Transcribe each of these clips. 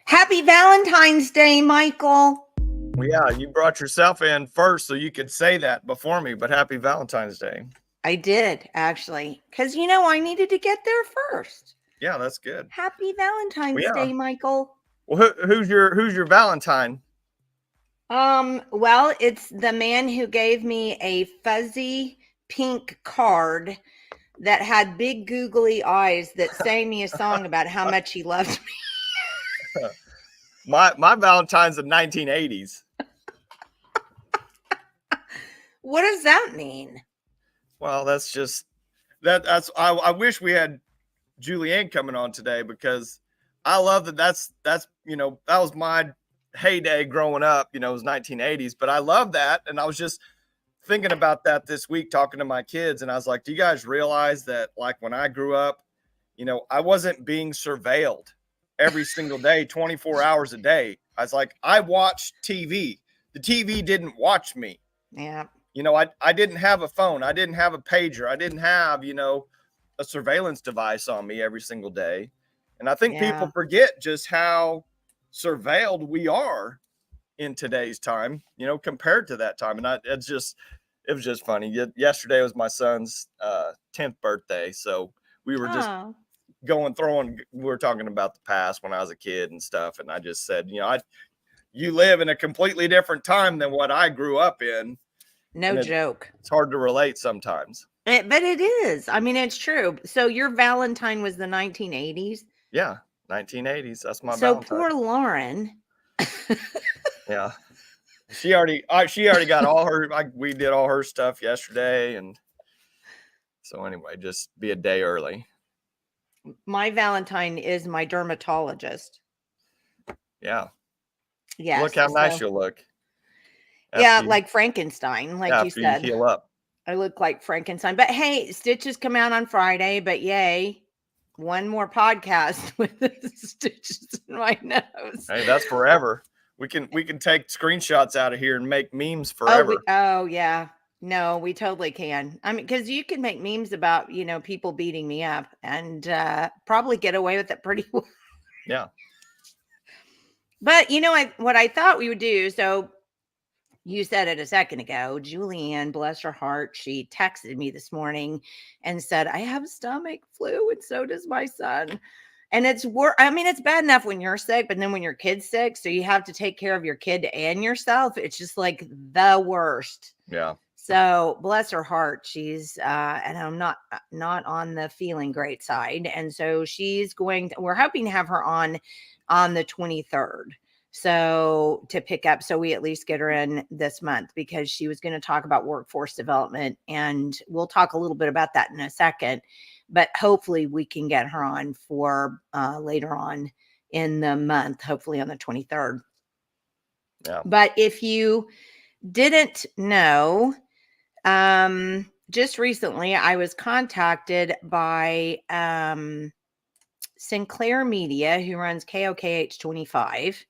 Happy Valentine's Day, Michael. Well, yeah, you brought yourself in first so you could say that before me, but happy Valentine's Day. I did, actually, because, I needed to get there first. Yeah, that's good. Happy Valentine's Day, Michael. Well, who's your Valentine? Well, it's the man who gave me a fuzzy pink card that had big googly eyes that sang me a song about how much he loved me. My Valentine's the 1980s. What does that mean? Well, that's just that's I wish we had Julianne coming on today, because I love that's that was my heyday growing up. It was 1980s, but I love that. And I was just thinking about that this week, talking to my kids, and I was like, do you guys realize that, like, when I grew up, I wasn't being surveilled every single day, 24 hours a day. I was like, I watched TV. The TV didn't watch me. Yeah. I didn't have a phone. I didn't have a pager. I didn't have, a surveillance device on me every single day. And I think people forget just how surveilled we are in today's time, compared to that time. And it was just funny. Yesterday was my son's 10th birthday. So we were just we were talking about the past when I was a kid and stuff. And I just said, you live in a completely different time than what I grew up in. No joke. It's hard to relate sometimes. But it is. I mean, it's true. So your Valentine was the 1980s? Yeah, 1980s. That's my so Valentine. So poor Lauren. Yeah. She already got all her, we did all her stuff yesterday. And so anyway, just be a day early. My Valentine is my dermatologist. Yeah. Yes. Look how nice you'll look. Like Frankenstein, like you said. You heal up. I look like Frankenstein. But hey, stitches come out on Friday, but yay. One more podcast with the stitches in my nose. Hey, that's forever. We can take screenshots out of here and make memes forever. Oh yeah. No, we totally can. I mean, because you can make memes about, people beating me up and probably get away with it pretty well. Yeah. But what I thought we would do, so you said it a second ago, Julianne, bless her heart, she texted me this morning and said, I have stomach flu and so does my son. And it's bad enough when you're sick, but then when your kid's sick, so you have to take care of your kid and yourself. It's just like the worst. Yeah. So bless her heart. She's, and I'm not on the feeling great side. And so we're hoping to have her on the 23rd. So to pick up, so we at least get her in this month, because she was going to talk about workforce development, and we'll talk a little bit about that in a second, but hopefully we can get her on for later on in the month, hopefully on the 23rd. Yeah. But if you didn't know, just recently I was contacted by Sinclair Media, who runs KOKH-25.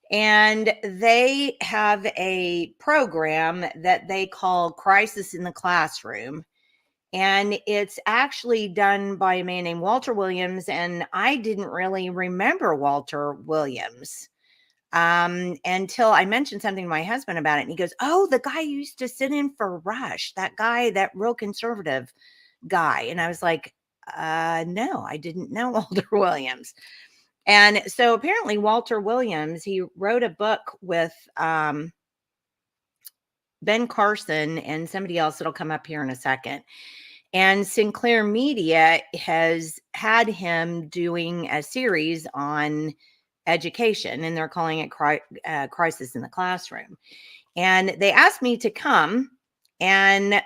And they have a program that they call Crisis in the Classroom. And it's actually done by a man named Walter Williams. And I didn't really remember Walter Williams until I mentioned something to my husband about it. And he goes, "Oh, the guy who used to sit in for Rush, that guy, that real conservative guy." And I was like, no, I didn't know Walter Williams. And so apparently Walter Williams, he wrote a book with Ben Carson and somebody else that'll come up here in a second. And Sinclair Media has had him doing a series on education, and they're calling it Crisis in the Classroom. And they asked me to come, and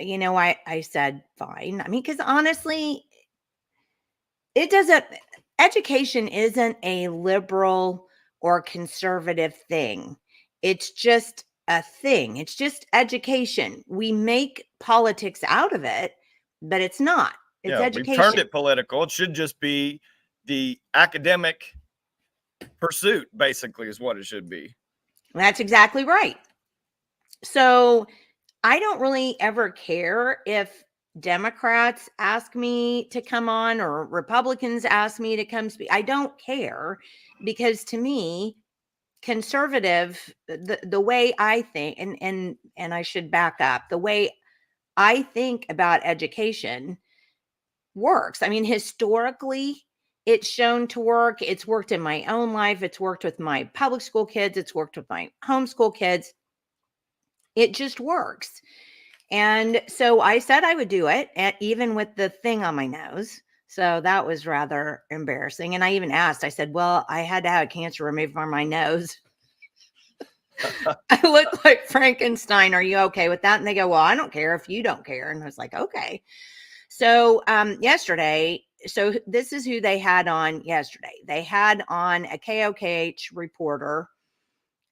I said fine. I mean, because honestly, education isn't a liberal or conservative thing. It's just a thing. It's just education. We make politics out of it, but it's not. It's education. We've turned it political. It should just be the academic pursuit, basically, is what it should be. That's exactly right. So I don't really ever care if Democrats ask me to come on or Republicans ask me to come speak. I don't care, because to me, conservative, the way I think, and I should back up, the way I think about education works. I mean, historically, it's shown to work. It's worked in my own life. It's worked with my public school kids. It's worked with my homeschool kids. It just works. And so I said I would do it, even with the thing on my nose. So that was rather embarrassing. And I even asked, I said, well, I had to have a cancer removed from my nose. I look like Frankenstein. Are you okay with that? And they go, well, I don't care if you don't care. And I was like, okay. So yesterday, so this is who they had on yesterday. They had on a KOKH reporter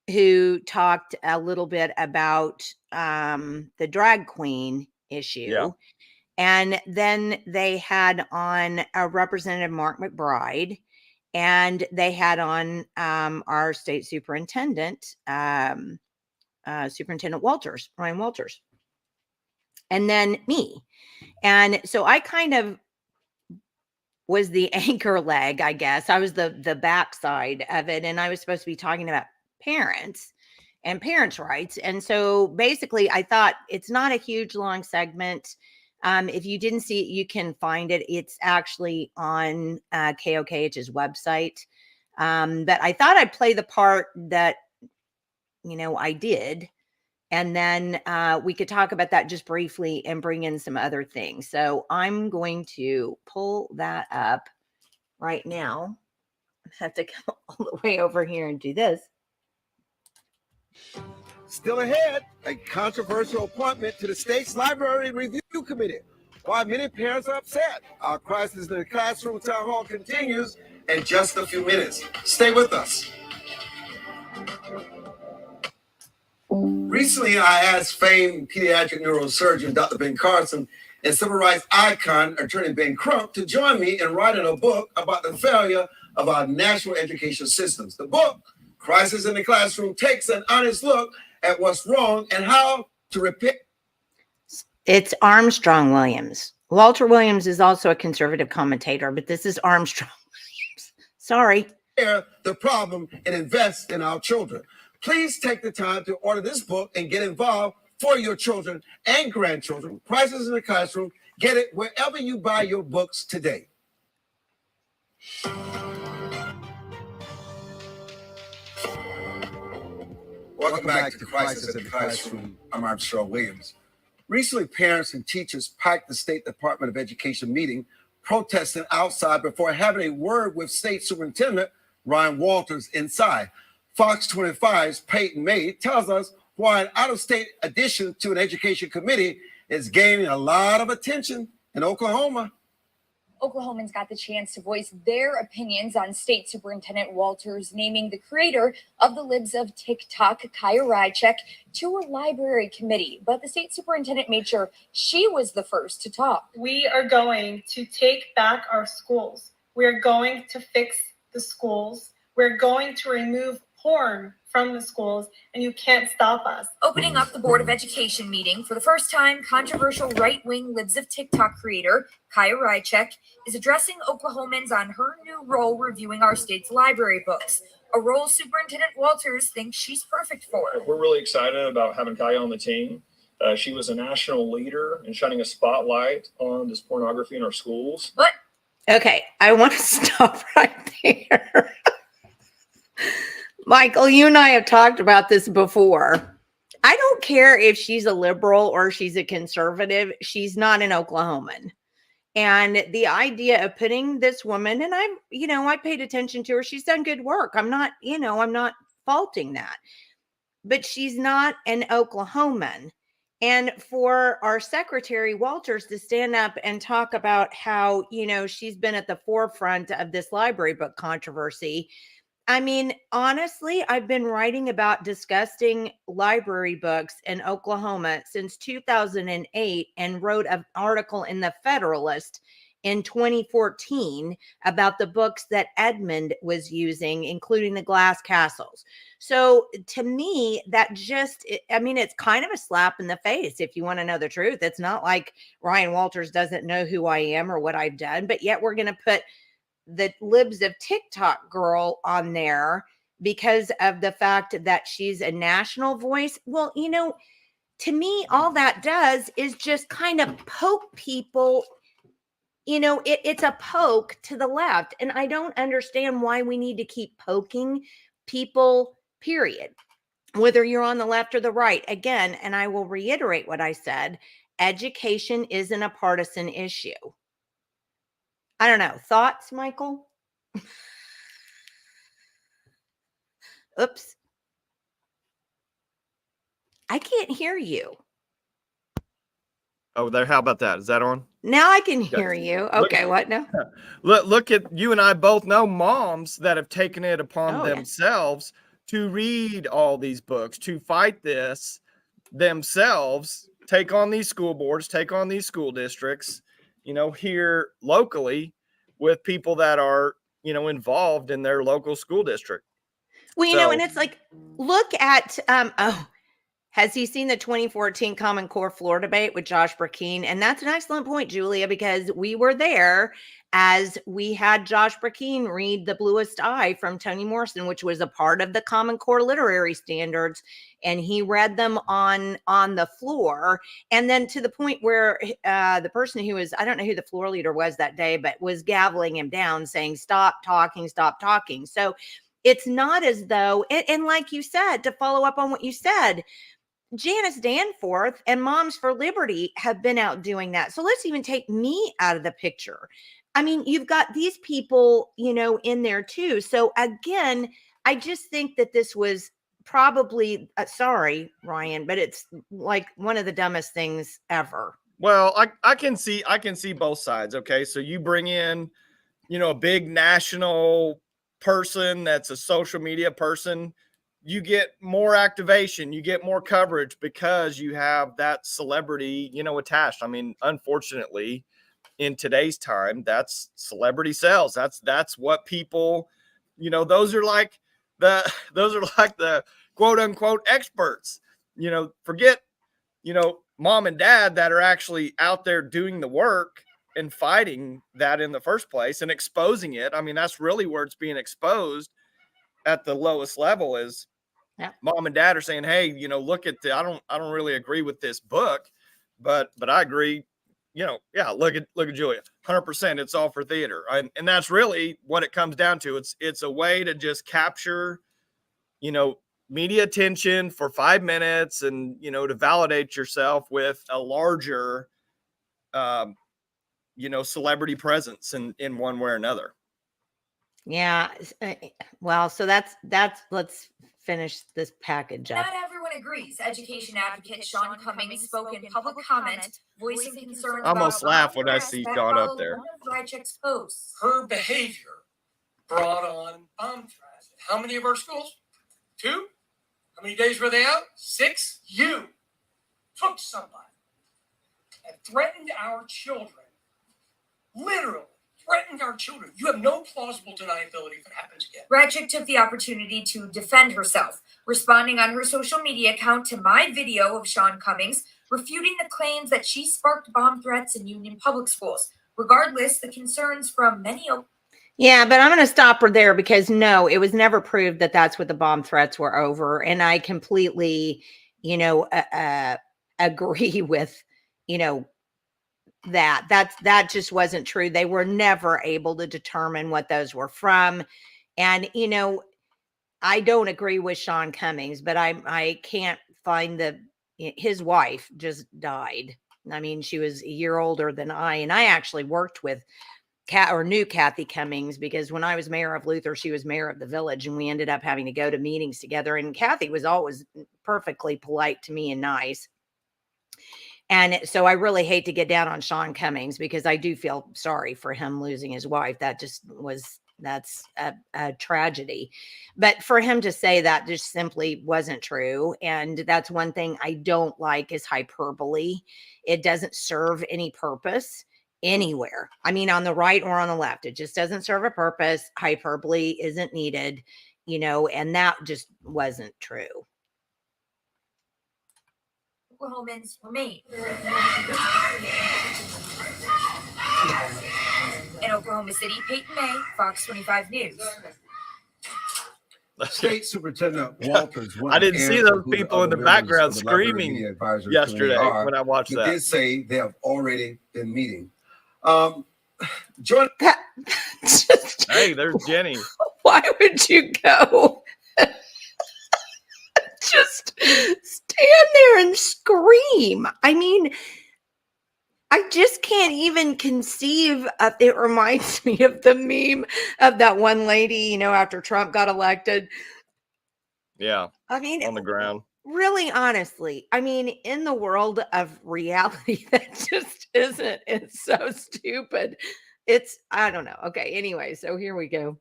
who talked a little bit about the drag queen issue. Yeah. And then they had on Representative Mark McBride, and they had on our state superintendent, Superintendent Ryan Walters, and then me. And so I kind of was the anchor leg, I guess. I was the backside of it, and I was supposed to be talking about parents and parents' rights. And so basically, I thought it's not a huge long segment. If you didn't see it, you can find it. It's actually on KOKH's website. But I thought I'd play the part that, I did. And then we could talk about that just briefly and bring in some other things. So I'm going to pull that up right now. I have to come all the way over here and do this. Still ahead, a controversial appointment to the state's library review committee. Why many parents are upset. Our Crisis in the Classroom town hall continues in just a few minutes. Stay with us. Recently, I asked famed pediatric neurosurgeon Dr. Ben Carson and civil rights icon attorney Ben Crump to join me in writing a book about the failure of our national education systems. The book, Crisis in the Classroom, takes an honest look at what's wrong and how to repair. It's Armstrong Williams. Walter Williams is also a conservative commentator, but this is Armstrong Williams. Sorry. The problem and invest in our children. Please take the time to order this book and get involved for your children and grandchildren. Crisis in the Classroom. Get it wherever you buy your books today. Welcome back to Crisis in the Classroom. I'm Armstrong Williams. Recently, parents and teachers packed the State Department of Education meeting, protesting outside before having a word with State Superintendent Ryan Walters inside. Fox 25's Peyton May tells us why an out-of-state addition to an education committee is gaining a lot of attention in Oklahoma. Oklahomans got the chance to voice their opinions on State Superintendent Walters naming the creator of the Libs of TikTok, Kaya Rychek, to a library committee. But the state superintendent made sure she was the first to talk. We are going to take back our schools. We're going to fix the schools. We're going to remove porn from the schools, and you can't stop us. Opening up the Board of Education meeting for the first time, controversial right-wing Libs of TikTok creator Kaya Rychek is addressing Oklahomans on her new role reviewing our state's library books, a role Superintendent Walters thinks she's perfect for. We're really excited about having Kaya on the team. She was a national leader in shining a spotlight on this pornography in our schools. But okay, I want to stop right there. Michael, you and I have talked about this before. I don't care if she's a liberal or she's a conservative. She's not an Oklahoman. And the idea of putting this woman, and I paid attention to her. She's done good work. I'm not faulting that. But she's not an Oklahoman. And for our Secretary Walters to stand up and talk about how, she's been at the forefront of this library book controversy. I mean, honestly, I've been writing about disgusting library books in Oklahoma since 2008 and wrote an article in the Federalist in 2014 about the books that Edmund was using, including the Glass Castles. So to me, it's kind of a slap in the face if you want to know the truth. It's not like Ryan Walters doesn't know who I am or what I've done, but yet we're going to put the Libs of TikTok girl on there because of the fact that she's a national voice. Well, to me, all that does is just kind of poke people. It's a poke to the left. And I don't understand why we need to keep poking people, period. Whether you're on the left or the right. Again, and I will reiterate what I said, education isn't a partisan issue. I don't know. Thoughts, Michael? Oops. I can't hear you. Oh, there. How about that? Is that on? Now I can hear you. Okay, what now? Look at you and I both know moms that have taken it upon themselves to read all these books, to fight this themselves, take on these school boards, take on these school districts, here locally with people that are, involved in their local school district. Well, and it's like, look at, has he seen the 2014 Common Core floor debate with Josh Burkeen? And that's an excellent point, Julia, because we were there as we had Josh Burkeen read The Bluest Eye from Toni Morrison, which was a part of the Common Core literary standards. And he read them on the floor. And then to the point where the person who was, I don't know who the floor leader was that day, but was gaveling him down saying, stop talking. So it's not as though, and like you said, to follow up on what you said, Janice Danforth and Moms for Liberty have been out doing that. So let's even take me out of the picture. I mean, you've got these people, in there too. So again, I just think that this was probably, sorry, Ryan, but it's like one of the dumbest things ever. Well, I can see both sides. Okay. So you bring in, a big national person that's a social media person, you get more activation, you get more coverage because you have that celebrity, attached. I mean, unfortunately, in today's time, that's celebrity sales. That's what people, those are like the quote unquote experts. Forget, mom and dad that are actually out there doing the work and fighting that in the first place and exposing it. I mean, that's really where it's being exposed at the lowest level is mom and dad are saying, hey, look at I don't really agree with this book, but I agree, look at Julia, 100%. It's all for theater. And that's really what it comes down to. It's a way to just capture, media attention for 5 minutes and, to validate yourself with a larger, celebrity presence in one way or another. Yeah. Well, so that's, let's finish this package up. Not everyone agrees. Education advocate Sean Cummings spoke in public comment, voicing concerns. I almost laugh when I see Sean up there. Rychek's posts. Her behavior brought on bomb threats. How many of our schools? 2? How many days were they out? 6? You took somebody and threatened our children. Literally, you threatened our children. You have no plausible deniability if it happens again. Rychik took the opportunity to defend herself, responding on her social media account to my video of Sean Cummings, refuting the claims that she sparked bomb threats in Union Public Schools. Regardless, the concerns from many. Yeah, but I'm going to stop her there because no, it was never proved that that's what the bomb threats were over. And I completely, agree with, that just wasn't true. They were never able to determine what those were from. And, I don't agree with Sean Cummings, but I can't find his wife just died. I mean, she was a year older than I, and I actually worked with knew Kathy Cummings because when I was mayor of Luther, she was mayor of the village, and we ended up having to go to meetings together. And Kathy was always perfectly polite to me and nice. And so I really hate to get down on Sean Cummings because I do feel sorry for him losing his wife. That's a tragedy. But for him to say that just simply wasn't true. And that's one thing I don't like is hyperbole. It doesn't serve any purpose anywhere. I mean, on the right or on the left, it just doesn't serve a purpose. Hyperbole isn't needed, and that just wasn't true. Oklahomans remain. In Oklahoma City, Peyton May, Fox 25 News. State Superintendent Walters. I didn't see those people in the background screaming yesterday when I watched that. He did say they have already been meeting. Join. Hey, there's Jenny. Why would you go? Just stand there and scream. I mean, I just can't even conceive of it. Reminds me of the meme of that one lady, after Trump got elected. Yeah. I mean, on the ground. Really, honestly, I mean, in the world of reality, that just isn't. It's so stupid. I don't know. Okay. Anyway, so here we go.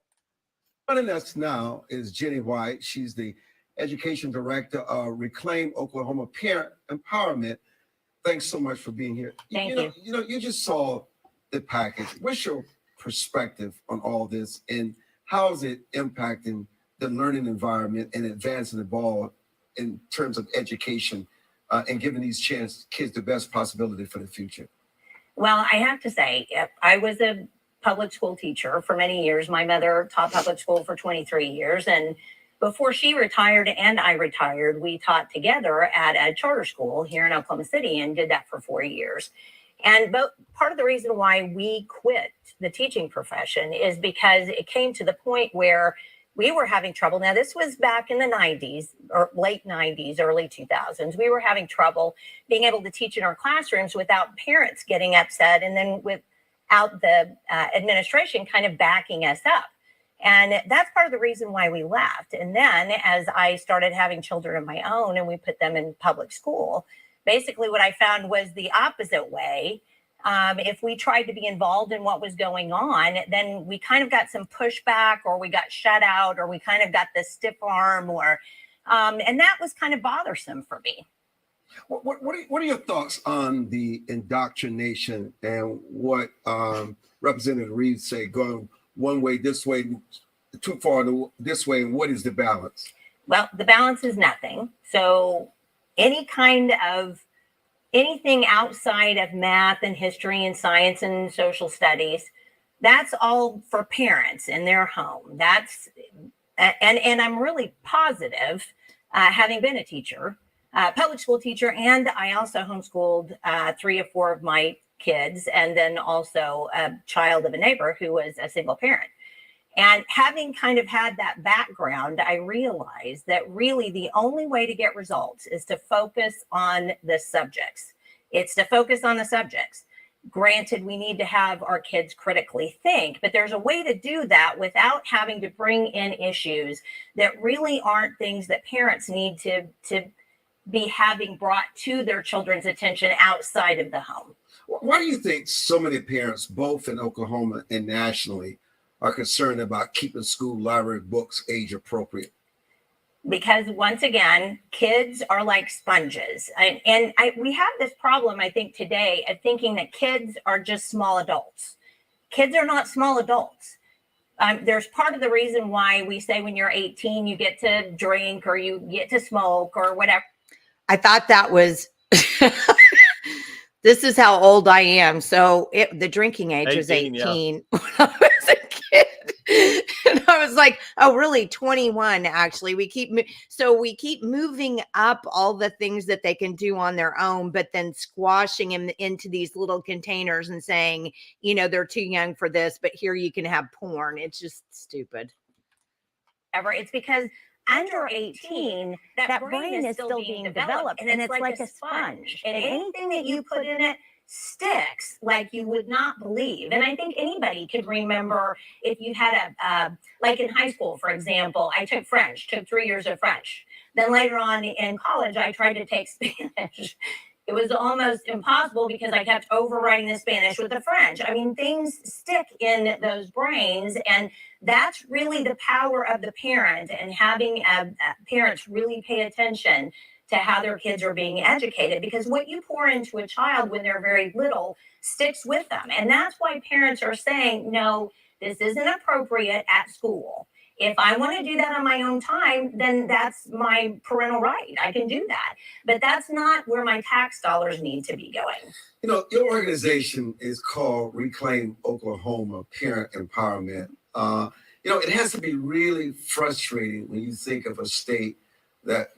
Joining us now is Jenni White. She's the Education Director of Reclaim Oklahoma Parent Empowerment. Thanks so much for being here. Thank you. You just saw the package. What's your perspective on all this, and how is it impacting the learning environment and advancing the ball in terms of education and giving these kids the best possibility for the future? Well, I have to say, I was a public school teacher for many years. My mother taught public school for 23 years. And before she retired and I retired, we taught together at a charter school here in Oklahoma City and did that for 4 years. And part of the reason why we quit the teaching profession is because it came to the point where we were having trouble. Now, this was back in the 90s or late 90s, early 2000s. We were having trouble being able to teach in our classrooms without parents getting upset and then without the administration kind of backing us up. And that's part of the reason why we left. And then as I started having children of my own and we put them in public school, basically what I found was the opposite way. If we tried to be involved in what was going on, then we kind of got some pushback, or we got shut out, or we kind of got the stiff arm, and that was kind of bothersome for me. What are your thoughts on the indoctrination and what Representative Reed say, going one way this way, too far this way, and what is the balance? Well, the balance is nothing. So anything outside of math and history and science and social studies, that's all for parents in their home. And I'm really positive, having been a teacher, public school teacher, and I also homeschooled 3 or 4 of my kids, and then also a child of a neighbor who was a single parent. And having kind of had that background, I realized that really the only way to get results is to focus on the subjects. It's to focus on the subjects. Granted, we need to have our kids critically think, but there's a way to do that without having to bring in issues that really aren't things that parents need to be having brought to their children's attention outside of the home. Why do you think so many parents, both in Oklahoma and nationally, are concerned about keeping school library books age appropriate? Because once again, kids are like sponges. We have this problem, I think, today of thinking that kids are just small adults. kids are not small adults. There's part of the reason why we say when you're 18, you get to drink or you get to smoke or whatever. I thought that was, this is how old I am. So the drinking age was 18 when I was a kid. And I was like, oh, really? 21, actually. We keep moving up all the things that they can do on their own, but then squashing them into these little containers and saying, you know, they're too young for this, but here you can have porn. It's just stupid. It's because under 18, that brain is still being developed, and it's like a sponge. And anything that you put in it sticks like you would not believe. And I think anybody could remember if you had like in high school, for example, I took 3 years of French. Then later on in college, I tried to take Spanish. It was almost impossible because I kept overwriting the Spanish with the French. I mean, things stick in those brains, and that's really the power of the parent, and having parents really pay attention to how their kids are being educated, because what you pour into a child when they're very little sticks with them. And that's why parents are saying, no, this isn't appropriate at school. If I want to do that on my own time, then that's my parental right. I can do that. But that's not where my tax dollars need to be going. You know, your organization is called Reclaim Oklahoma Parent Empowerment. You know, it has to be really frustrating when you think of a state that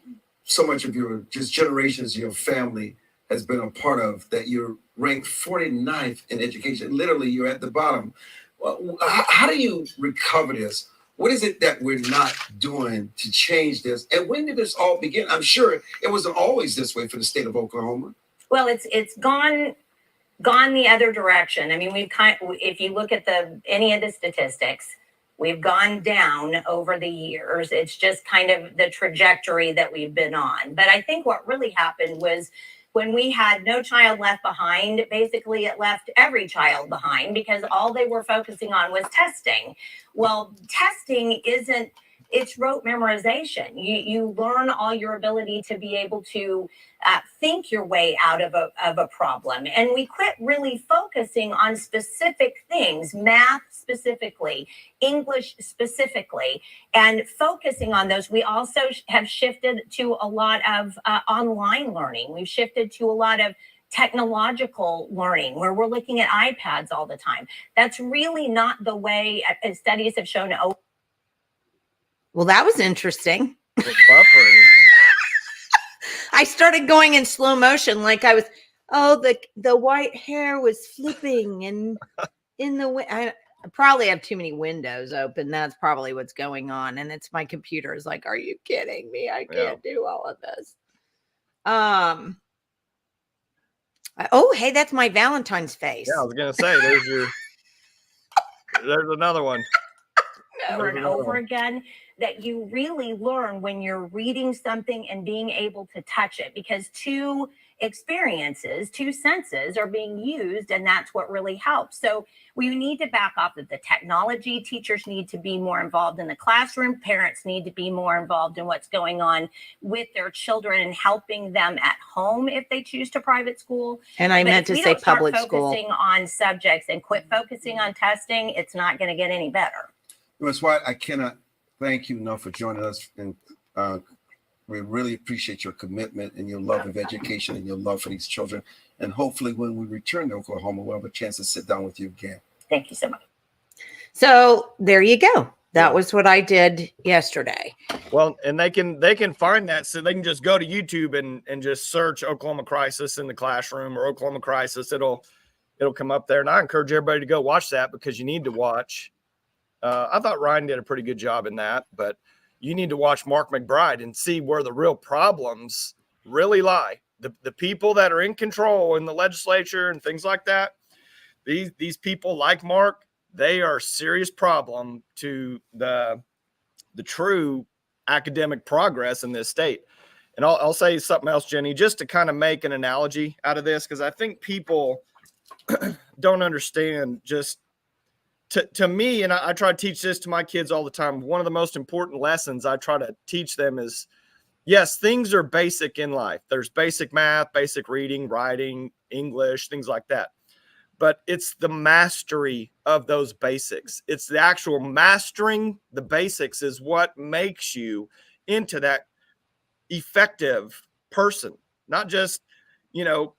so much of your just generations of your family has been a part of, that you're ranked 49th in education. Literally, you're at the bottom. Well, how do you recover this? What is it that we're not doing to change this? And when did this all begin? I'm sure it wasn't always this way for the state of Oklahoma. Well, it's gone the other direction. I mean, if you look at any of the statistics, we've gone down over the years. It's just kind of the trajectory that we've been on. But I think what really happened was when we had No Child Left Behind, basically it left every child behind because all they were focusing on was testing. Well, testing it's rote memorization. You learn all your ability to be able to think your way out of a problem. And we quit really focusing on specific things, math specifically, English specifically, and focusing on those. We also have shifted to a lot of online learning. We've shifted to a lot of technological learning where we're looking at iPads all the time. That's really not the way studies have shown. Well, that was interesting. Buffering. I started going in slow motion, like I was. Oh, the white hair was flipping, and in the I probably have too many windows open. That's probably what's going on, and it's my computer is like, "Are you kidding me? I can't do all of this." Oh, hey, that's my Valentine's face. Yeah, I was gonna say there's another one. Over and over again, that you really learn when you're reading something and being able to touch it, because two senses are being used, and that's what really helps. So we need to back off of the technology. Teachers need to be more involved in the classroom. Parents need to be more involved in what's going on with their children and helping them at home if they choose to private school. And I meant to say public school. Focusing on subjects and quit focusing on testing, it's not going to get any better. That's why I cannot thank you enough for joining us. And we really appreciate your commitment and your love of education and your love for these children. And hopefully when we return to Oklahoma, we'll have a chance to sit down with you again. Thank you so much. So there you go. That was what I did yesterday. Well, and they can find that, so they can just go to YouTube and just search Oklahoma Crisis in the Classroom or Oklahoma Crisis. It'll come up there. And I encourage everybody to go watch that, because you need to watch. I thought Ryan did a pretty good job in that, but you need to watch Mark McBride and see where the real problems really lie. The people that are in control in the legislature and things like that, these people like Mark, they are a serious problem to the true academic progress in this state. And I'll say something else, Jenni, just to kind of make an analogy out of this, because I think people don't understand just to me, and I try to teach this to my kids all the time. One of the most important lessons I try to teach them is, yes, things are basic in life. There's basic math, basic reading, writing, English, things like that. but it's the mastery of those basics. It's the actual mastering the basics is what makes you into that effective person, not just, you know,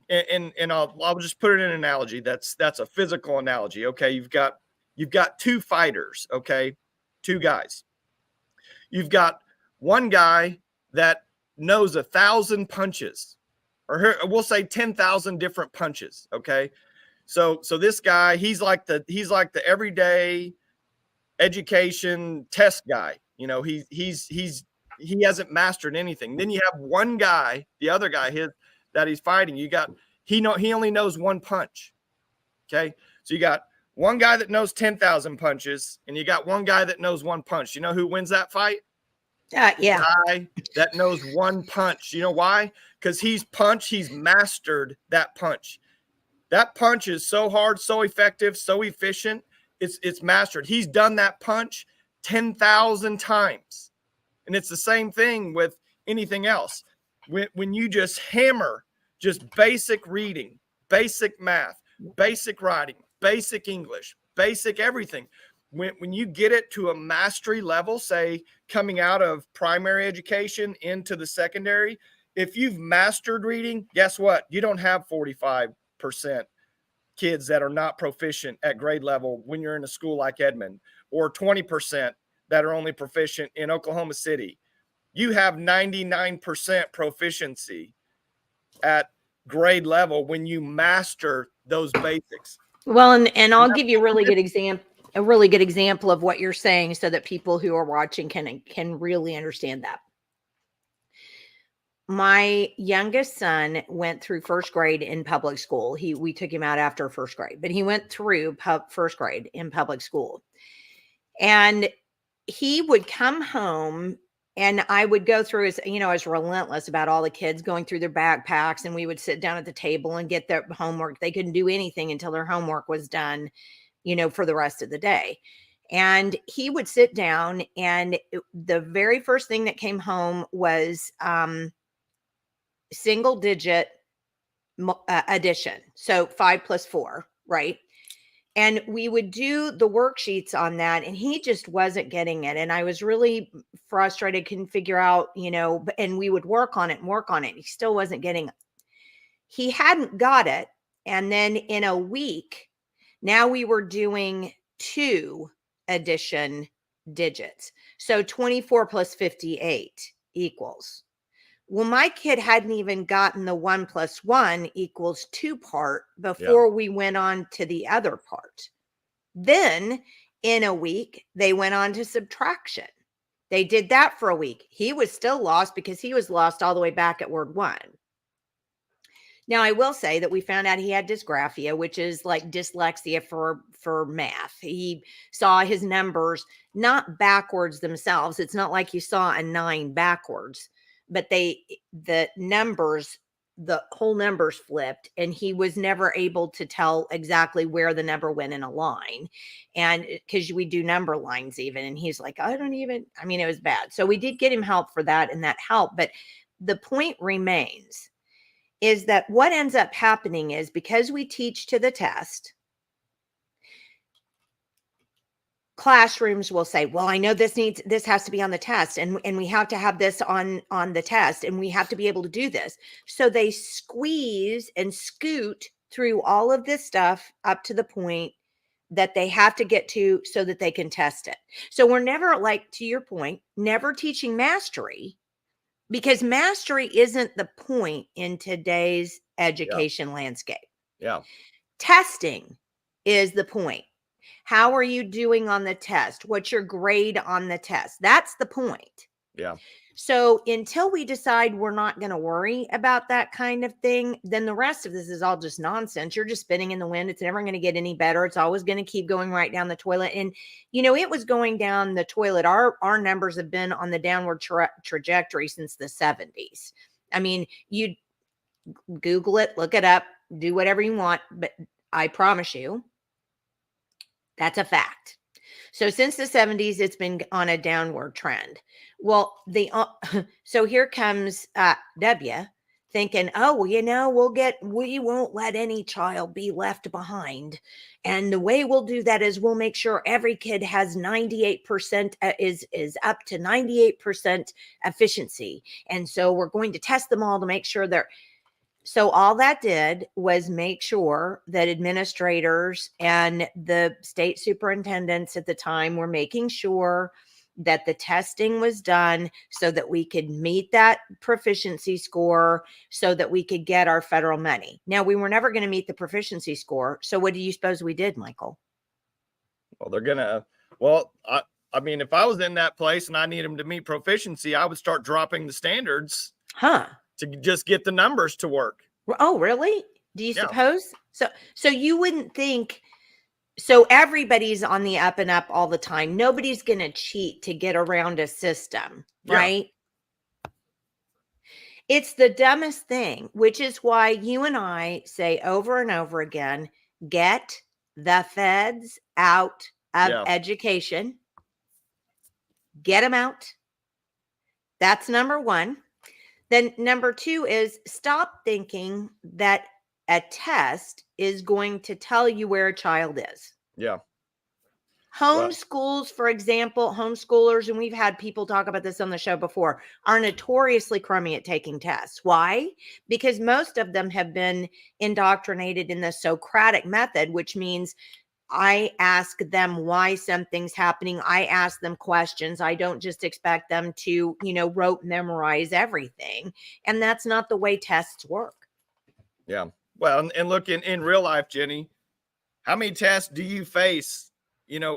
and I'll just put it in an analogy. That's a physical analogy. Okay. You've got two fighters. Okay. Two guys. You've got one guy that knows 1,000 punches, or we'll say 10,000 different punches. Okay. So this guy, he's like the everyday education test guy. You know, he hasn't mastered anything. Then you have one guy, the other guy that he's fighting. He only knows one punch. Okay. So you got one guy that knows 10,000 punches, and you got one guy that knows one punch. You know who wins that fight? Yeah. The guy that knows one punch. You know why? Because he's mastered that punch. That punch is so hard, so effective, so efficient. It's mastered. He's done that punch 10,000 times. And it's the same thing with anything else. When you just hammer just basic reading, basic math, basic writing, basic English, basic everything, when you get it to a mastery level, say coming out of primary education into the secondary, if you've mastered reading, guess what? You don't have 45% kids that are not proficient at grade level when you're in a school like Edmond, or 20% that are only proficient in Oklahoma City. You have 99% proficiency at grade level when you master those basics. Well, and I'll give you a really good example of what you're saying so that people who are watching can really understand that. My youngest son went through first grade in public school. We took him out after first grade, but he went through first grade in public school. And he would come home, and I would go through his, I was relentless about all the kids going through their backpacks, and we would sit down at the table and get their homework. They couldn't do anything until their homework was done, for the rest of the day. And he would sit down, and the very first thing that came home was single digit addition. So 5 plus 4, right? And we would do the worksheets on that, and he just wasn't getting it. And I was really frustrated, couldn't figure out, and we would work on it. He still wasn't getting it. He hadn't got it. And then in a week, now we were doing 2 addition digits. So 24 plus 58 equals. Well, my kid hadn't even gotten the 1 plus 1 equals 2 part before we went on to the other part. Then in a week, they went on to subtraction. They did that for a week. He was still lost because he was lost all the way back at word 1. Now, I will say that we found out he had dysgraphia, which is like dyslexia for math. He saw his numbers not backwards themselves. It's not like you saw a 9 backwards. But the whole numbers flipped, and he was never able to tell exactly where the number went in a line. And because we do number lines even, and he's like, it was bad. So we did get him help for that, and that helped. But the point remains is that what ends up happening is, because we teach to the test, classrooms will say, well, I know this has to be on the test, and we have to have this on the test, and we have to be able to do this. So they squeeze and scoot through all of this stuff up to the point that they have to get to so that they can test it. So we're never, like, to your point, never teaching mastery, because mastery isn't the point in today's education landscape. Yeah. Testing is the point. How are you doing on the test? What's your grade on the test? That's the point. Yeah. So until we decide we're not going to worry about that kind of thing, then the rest of this is all just nonsense. You're just spinning in the wind. It's never going to get any better. It's always going to keep going right down the toilet. And, it was going down the toilet. Our numbers have been on the downward trajectory since the 70s. I mean, you Google it, look it up, do whatever you want, but I promise you, that's a fact. So since the 70s, it's been on a downward trend. Well, so here comes W thinking, oh, well, we won't let any child be left behind. And the way we'll do that is we'll make sure every kid has 98% is up to 98% efficiency. And so we're going to test them all to make sure so all that did was make sure that administrators and the state superintendents at the time were making sure that the testing was done so that we could meet that proficiency score so that we could get our federal money. Now, we were never going to meet the proficiency score. So what do you suppose we did, Michael? Well, I mean, if I was in that place and I need them to meet proficiency, I would start dropping the standards to just get the numbers to work. Oh, really? Do you suppose? So you wouldn't think... So everybody's on the up and up all the time. Nobody's going to cheat to get around a system, right? It's the dumbest thing, which is why you and I say over and over again, get the feds out of education. Get them out. That's number one. Then number two is stop thinking that a test is going to tell you where a child is. Yeah. Homeschools, for example, homeschoolers, and we've had people talk about this on the show before, are notoriously crummy at taking tests. Why? Because most of them have been indoctrinated in the Socratic method, which means I ask them why something's happening. I ask them questions. I don't just expect them to, rote memorize everything. And that's not the way tests work. Yeah. Well, and look, in real life, Jenny, how many tests do you face,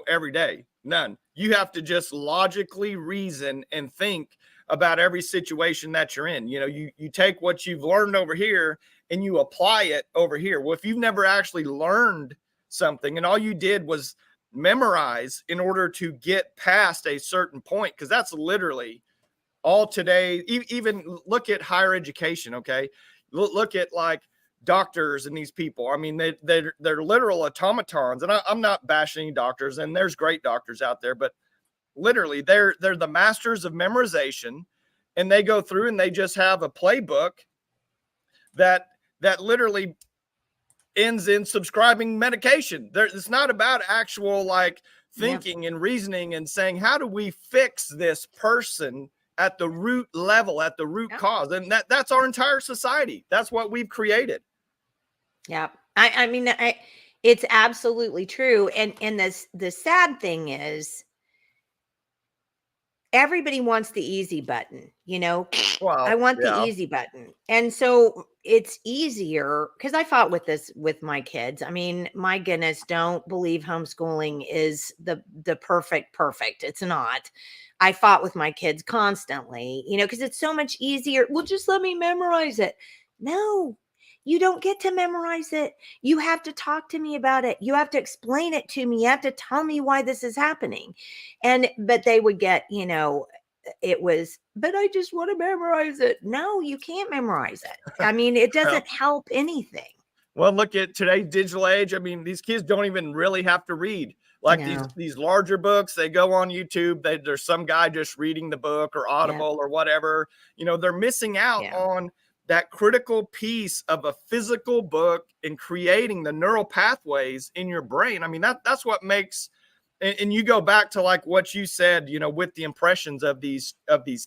every day? None. You have to just logically reason and think about every situation that you're in. You take what you've learned over here and you apply it over here. Well, if you've never actually learned something and all you did was memorize in order to get past a certain point, because that's literally all today. Even look at higher education. Okay. Look at like doctors and these people. I mean, they're literal automatons, and I'm not bashing any doctors, and there's great doctors out there, but literally they're the masters of memorization, and they go through and they just have a playbook that literally ends in subscribing medication. It's not about actual like thinking and reasoning and saying, how do we fix this person at the root level, at the root cause? And that's our entire society. That's what we've created. Yeah. I mean, it's absolutely true. And the sad thing is everybody wants the easy button, well, I want the easy button. And so it's easier because I fought with this with my kids. I mean, my goodness, don't believe homeschooling is the perfect. It's not. I fought with my kids constantly, because it's so much easier. Well, just let me memorize it. No, you don't get to memorize it. You have to talk to me about it. You have to explain it to me. You have to tell me why this is happening. But they would get, it was, but I just want to memorize it. No, you can't memorize it. I mean, it doesn't help anything. Well, look at today's digital age. I mean, these kids don't even really have to read. Like these larger books, they go on YouTube. There's some guy just reading the book or Audible or whatever. They're missing out on that critical piece of a physical book and creating the neural pathways in your brain. I mean, that's what makes, and you go back to like what you said, with the impressions of these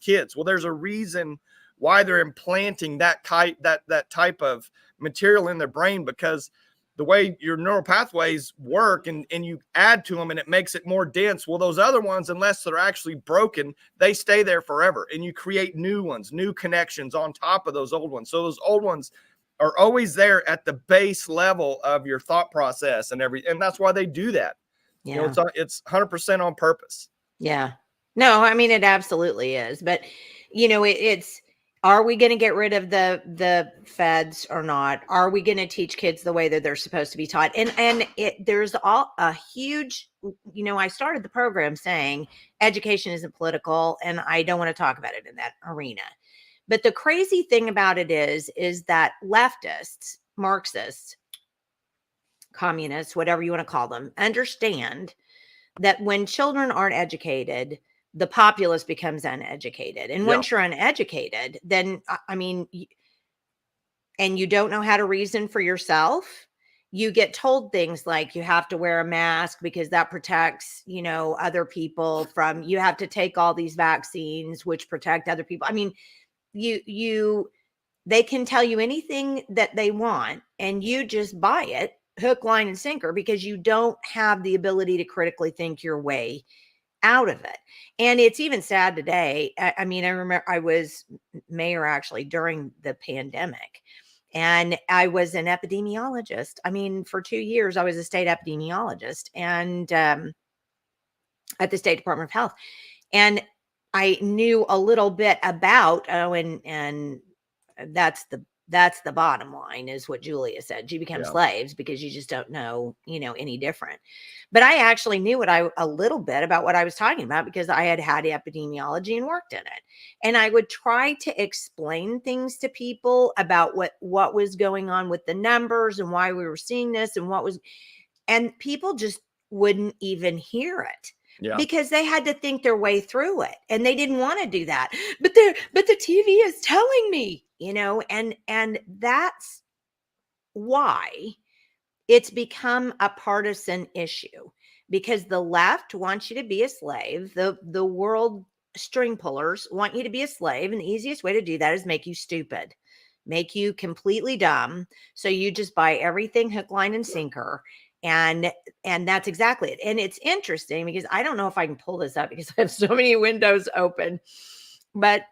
kids. Well, there's a reason why they're implanting that type of material in their brain, because the way your neural pathways work and you add to them and it makes it more dense. Well, those other ones, unless they're actually broken, they stay there forever, and you create new ones, new connections on top of those old ones. So those old ones are always there at the base level of your thought process and that's why they do that. Yeah. It's 100% on purpose. Yeah. No, I mean, it absolutely is. But, it's, are we going to get rid of the feds or not? Are we going to teach kids the way that they're supposed to be taught? And there's a huge, I started the program saying education isn't political, and I don't want to talk about it in that arena. But the crazy thing about it is that leftists, Marxists, communists, whatever you want to call them, understand that when children aren't educated, the populace becomes uneducated. And once you're uneducated, then, I mean, and you don't know how to reason for yourself, you get told things like you have to wear a mask because that protects, other people from, you have to take all these vaccines, which protect other people. I mean, they can tell you anything that they want and you just buy it hook, line, and sinker because you don't have the ability to critically think your way out of it. And it's even sad today. I mean, I remember I was mayor actually during the pandemic, and I was an epidemiologist. I mean, for 2 years, I was a state epidemiologist and at the State Department of Health. And I knew a little bit about, and that's the bottom line, is what Julia said. You become slaves because you just don't know, any different. But I actually knew a little bit about what I was talking about because I had epidemiology and worked in it. And I would try to explain things to people about what was going on with the numbers and why we were seeing this and people just wouldn't even hear it. Yeah. Because they had to think their way through it and they didn't want to do that. But the TV is telling me, and that's why it's become a partisan issue, because the left wants you to be a slave. The world string pullers want you to be a slave. And the easiest way to do that is make you stupid, make you completely dumb. So you just buy everything hook, line, and sinker. And that's exactly it. And it's interesting because I don't know if I can pull this up because I have so many windows open. But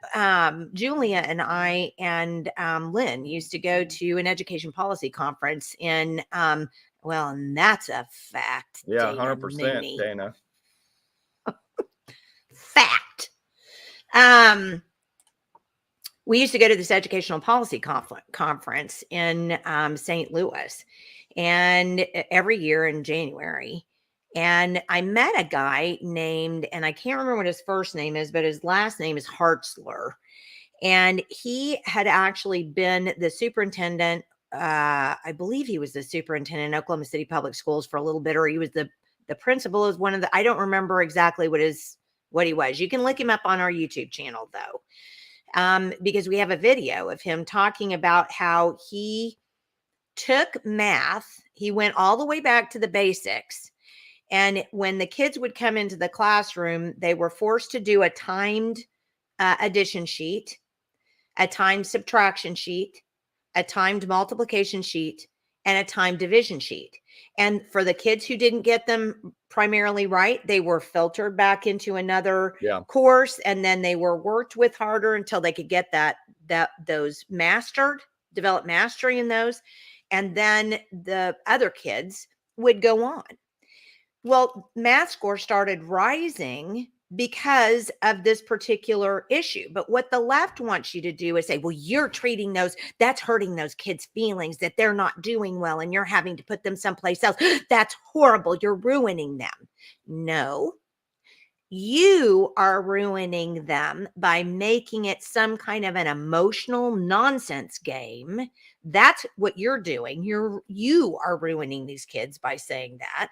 Julia and I and Lynn used to go to an education policy conference in, and that's a fact. Yeah, 100%, Dana. Fact. We used to go to this educational policy conference in St. Louis, and every year in January. And I met a guy named, and I can't remember what his first name is, but his last name is Hartzler. And he had actually been the superintendent. I believe he was the superintendent in Oklahoma City Public Schools for a little bit, or he was the principal as one of the, I don't remember exactly what he was. You can look him up on our YouTube channel though. Because we have a video of him talking about how he took math. He went all the way back to the basics. And when the kids would come into the classroom, they were forced to do a timed addition sheet, a timed subtraction sheet, a timed multiplication sheet, and a timed division sheet. And for the kids who didn't get them primarily right, they were filtered back into another course, and then they were worked with harder until they could get those mastered, develop mastery in those. And then the other kids would go on. Well, math scores started rising because of this particular issue. But what the left wants you to do is say, well, you're treating that's hurting those kids' feelings that they're not doing well and you're having to put them someplace else. That's horrible. You're ruining them. No, you are ruining them by making it some kind of an emotional nonsense game. That's what you're doing. You are ruining these kids by saying that.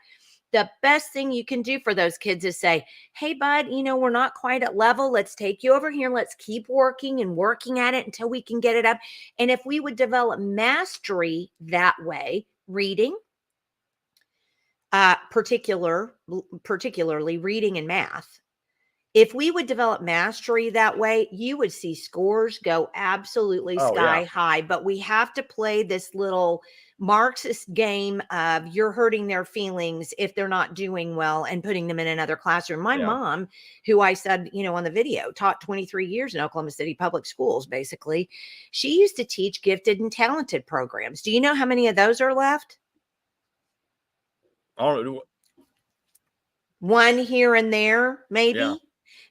The best thing you can do for those kids is say, hey, bud, we're not quite at level. Let's take you over here. Let's keep working and working at it until we can get it up. And if we would develop mastery that way, reading, particularly reading and math, if we would develop mastery that way, you would see scores go absolutely sky high. But we have to play this little Marxist game of you're hurting their feelings if they're not doing well and putting them in another classroom. My mom, who I said, on the video, taught 23 years in Oklahoma City Public Schools, basically. She used to teach gifted and talented programs. Do you know how many of those are left? One here and there, maybe. Yeah.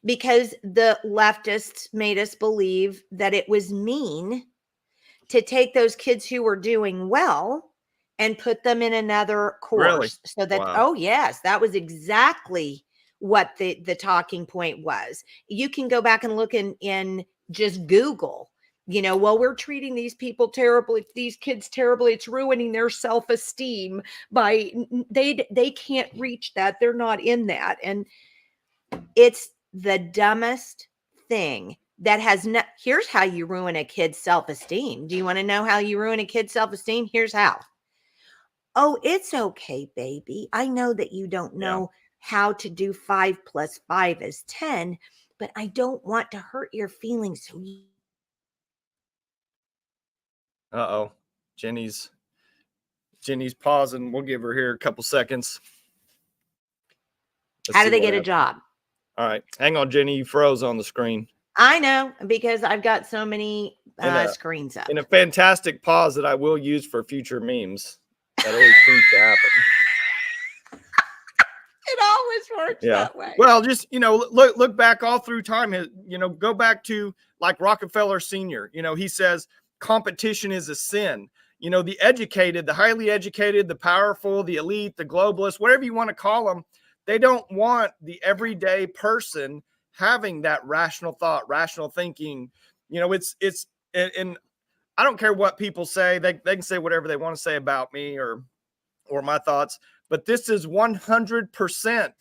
Because the leftists made us believe that it was mean to take those kids who were doing well and put them in another course. Really? So that, oh yes, that was exactly what the talking point was. You can go back and look in just Google, we're treating these people terribly, these kids terribly. It's ruining their self-esteem by they can't reach that. They're not in that. And it's the dumbest thing that has no, here's how you ruin a kid's self-esteem. Do you want to know how you ruin a kid's self-esteem? Here's how. Oh, it's okay, baby. I know that you don't know how to do 5 + 5 is 10, but I don't want to hurt your feelings. So Uh-oh. Jenni's pausing. We'll give her here a couple seconds. how do they get a job? All right. Hang on, Jenni. You froze on the screen. I know, because I've got so many screens up. In a fantastic pause that I will use for future memes. That always seems to happen. It always works that way. Well, just, look back all through time. Go back to like Rockefeller Sr. He says competition is a sin. The educated, the highly educated, the powerful, the elite, the globalists, whatever you want to call them, they don't want the everyday person having that rational thought, rational thinking. And I don't care what people say. They can say whatever they want to say about me or my thoughts, but this is 100%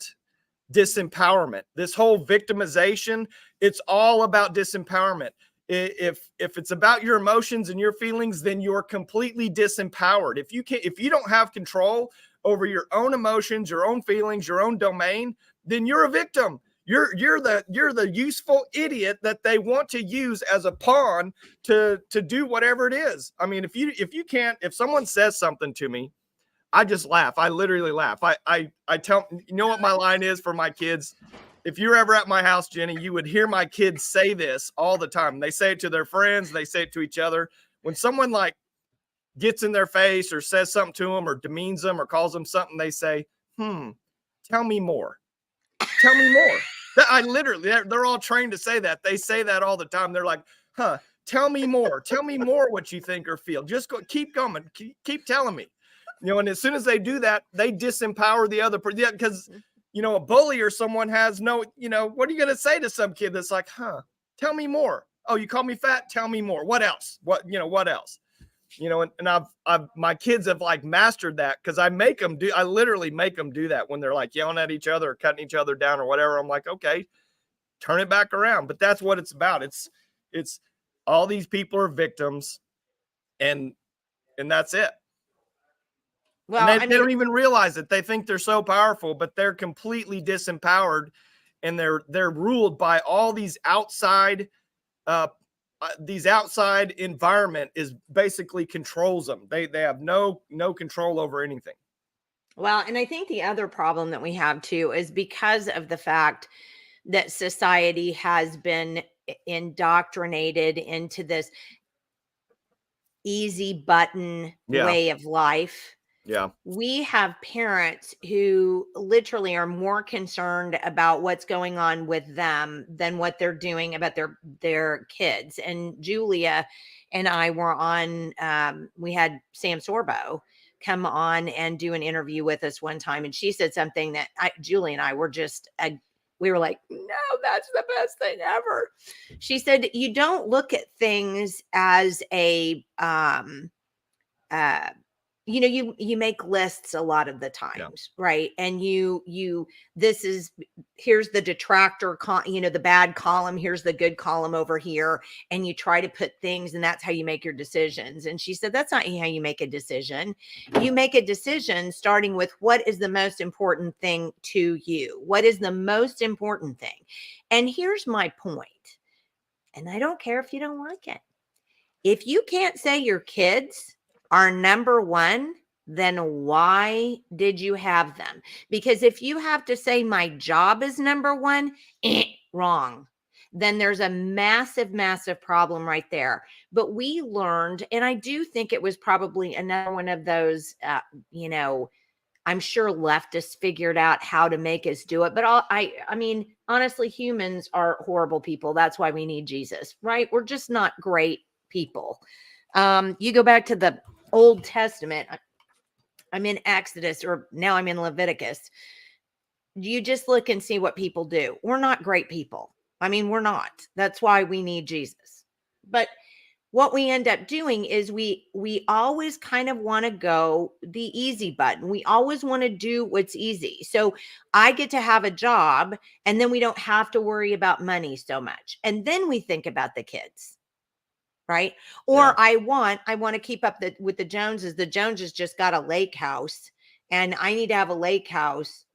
disempowerment. This whole victimization, it's all about disempowerment. If it's about your emotions and your feelings, then you're completely disempowered. If you don't have control over your own emotions, your own feelings, your own domain, then you're a victim. You're the useful idiot that they want to use as a pawn to do whatever it is. I mean, if someone says something to me, I just laugh. I literally laugh. I tell, what my line is for my kids? If you're ever at my house, Jenni, you would hear my kids say this all the time. They say it to their friends. They say it to each other. When someone like gets in their face or says something to them or demeans them or calls them something, they say, tell me more. Tell me more. I literally, they're all trained to say that. They say that all the time. They're like, tell me more. Tell me more what you think or feel. Just keep going. Keep telling me. And as soon as they do that, they disempower the other person. Yeah, because, a bully or someone has no, what are you going to say to some kid that's like, tell me more. Oh, you call me fat? Tell me more. What else? What else? And I've my kids have like mastered that because I literally make them do that when they're like yelling at each other or cutting each other down or whatever. I'm like, okay, turn it back around. But that's what it's about. It's all these people are victims and that's it. Well, and they don't even realize it. They think they're so powerful, but they're completely disempowered and they're ruled by all these outside environment is basically controls them. They have no control over anything. Well, and I think the other problem that we have too is because of the fact that society has been indoctrinated into this easy button way of life. Yeah. We have parents who literally are more concerned about what's going on with them than what they're doing about their kids. And Julia and I were on, we had Sam Sorbo come on and do an interview with us one time. And she said something that Julie and I were we were like, no, that's the best thing ever. She said, you don't look at things as a, you make lists a lot of the times, right? And here's the detractor, the bad column, here's the good column over here. And you try to put things, and that's how you make your decisions. And she said, that's not how you make a decision. You make a decision starting with what is the most important thing to you? What is the most important thing? And here's my point. And I don't care if you don't like it. If you can't say your kids are number one, then why did you have them? Because if you have to say my job is number one, wrong. Then there's a massive, massive problem right there. But we learned, and I do think it was probably another one of those, I'm sure leftists figured out how to make us do it. But I mean, honestly, humans are horrible people. That's why we need Jesus, right? We're just not great people. You go back to the Old Testament. I'm in Exodus, or now I'm in Leviticus. You just look and see what people do. We're not great people. I mean, we're not. That's why we need Jesus. But what we end up doing is we always kind of want to go the easy button. We always want to do what's easy. So I get to have a job, and then we don't have to worry about money so much. And then we think about the kids, right? Or Yeah. I want to keep up with the Joneses. The Joneses just got a lake house, and I need to have a lake house.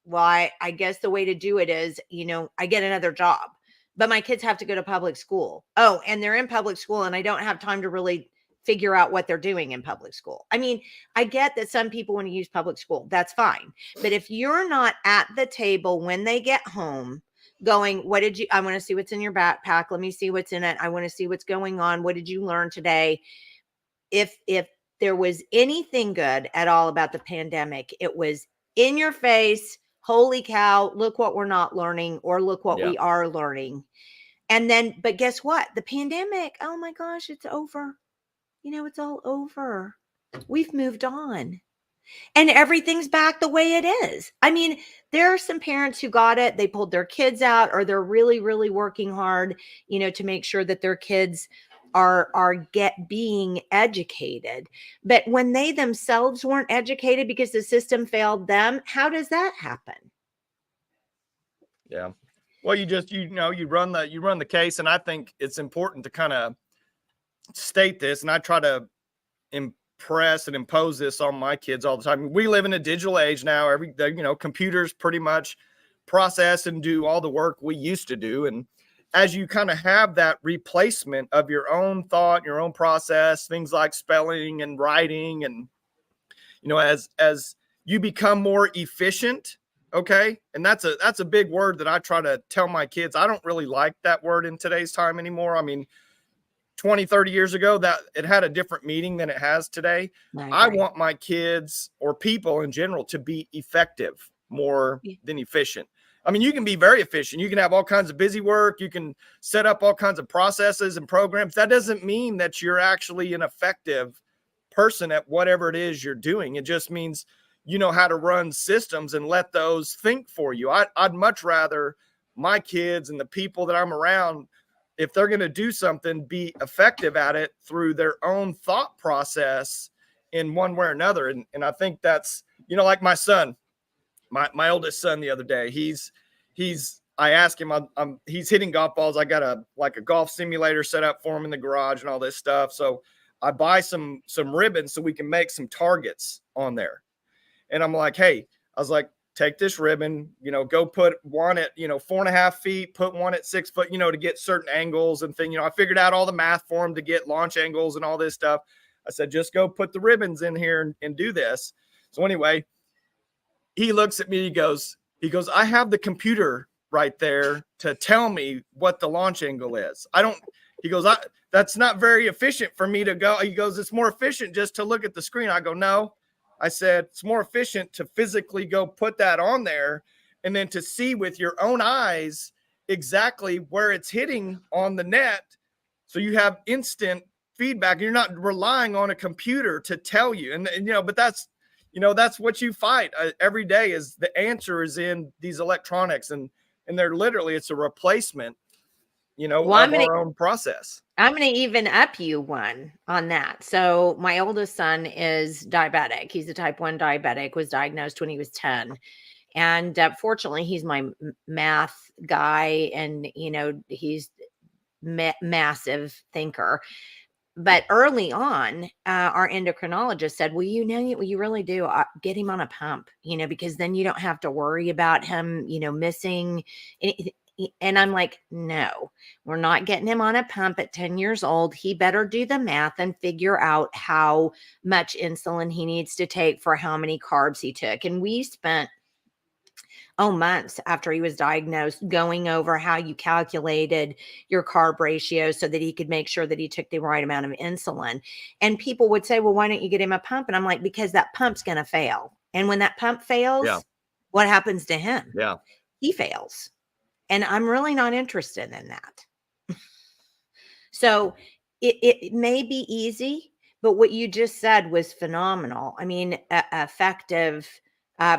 Well, I guess the way to do it is, I get another job, but my kids have to go to public school. Oh, and they're in public school, and I don't have time to really figure out what they're doing in public school. I mean, I get that some people want to use public school. That's fine. But if you're not at the table when they get home going, I want to see what's in your backpack. Let me see what's in it. I want to see what's going on. What did you learn today? If there was anything good at all about the pandemic, it was in your face. Holy cow, look what we're not learning, or look what we are learning. And then, but guess what? The pandemic, oh my gosh, it's over. It's all over. We've moved on. And everything's back the way it is. I mean, there are some parents who got it. They pulled their kids out, or they're really, really working hard, to make sure that their kids are being educated. But when they themselves weren't educated because the system failed them, how does that happen? Yeah. Well, you run the case, and I think it's important to kind of state this, and I try to impress and impose this on my kids all the time. We live in a digital age now. Computers pretty much process and do all the work we used to do. And as you kind of have that replacement of your own thought, your own process, things like spelling and writing, and, as you become more efficient, okay. And that's a big word that I try to tell my kids. I don't really like that word in today's time anymore. I mean, 20, 30 years ago, that it had a different meaning than it has today. I want my kids, or people in general, to be effective more than efficient. I mean, you can be very efficient. You can have all kinds of busy work. You can set up all kinds of processes and programs. That doesn't mean that you're actually an effective person at whatever it is you're doing. It just means you know how to run systems and let those think for you. I'd much rather my kids and the people that I'm around, if they're going to do something, be effective at it through their own thought process in one way or another. And I think that's, like my son, my oldest son, the other day, I asked him, he's hitting golf balls. I got a golf simulator set up for him in the garage and all this stuff. So I buy some ribbons so we can make some targets on there. And I'm like, hey, I was like, take this ribbon, go put one at, 4.5 feet, put one at 6 foot, to get certain angles and thing. I figured out all the math for him to get launch angles and all this stuff. I said, just go put the ribbons in here and do this. So anyway, he looks at me, he goes, I have the computer right there to tell me what the launch angle is. That's not very efficient for me to go. He goes, it's more efficient just to look at the screen. I go, no. I said, it's more efficient to physically go put that on there, and then to see with your own eyes exactly where it's hitting on the net. So you have instant feedback. You're not relying on a computer to tell you. And but that's what you fight every day, is the answer is in these electronics, and they're literally, it's a replacement, of our own process. I'm going to even up you one on that. So my oldest son is diabetic. He's a type 1 diabetic, was diagnosed when he was 10. And fortunately, he's my math guy, and, he's massive thinker. But early on, our endocrinologist said, well, you really do get him on a pump, because then you don't have to worry about him, missing anything. And I'm like, no, we're not getting him on a pump at 10 years old. He better do the math and figure out how much insulin he needs to take for how many carbs he took. And we spent months after he was diagnosed going over how you calculated your carb ratio so that he could make sure that he took the right amount of insulin. And people would say, well, why don't you get him a pump? And I'm like, because that pump's going to fail. And when that pump fails, what happens to him? Yeah. He fails. And I'm really not interested in that. So it may be easy, but what you just said was phenomenal. I mean, effective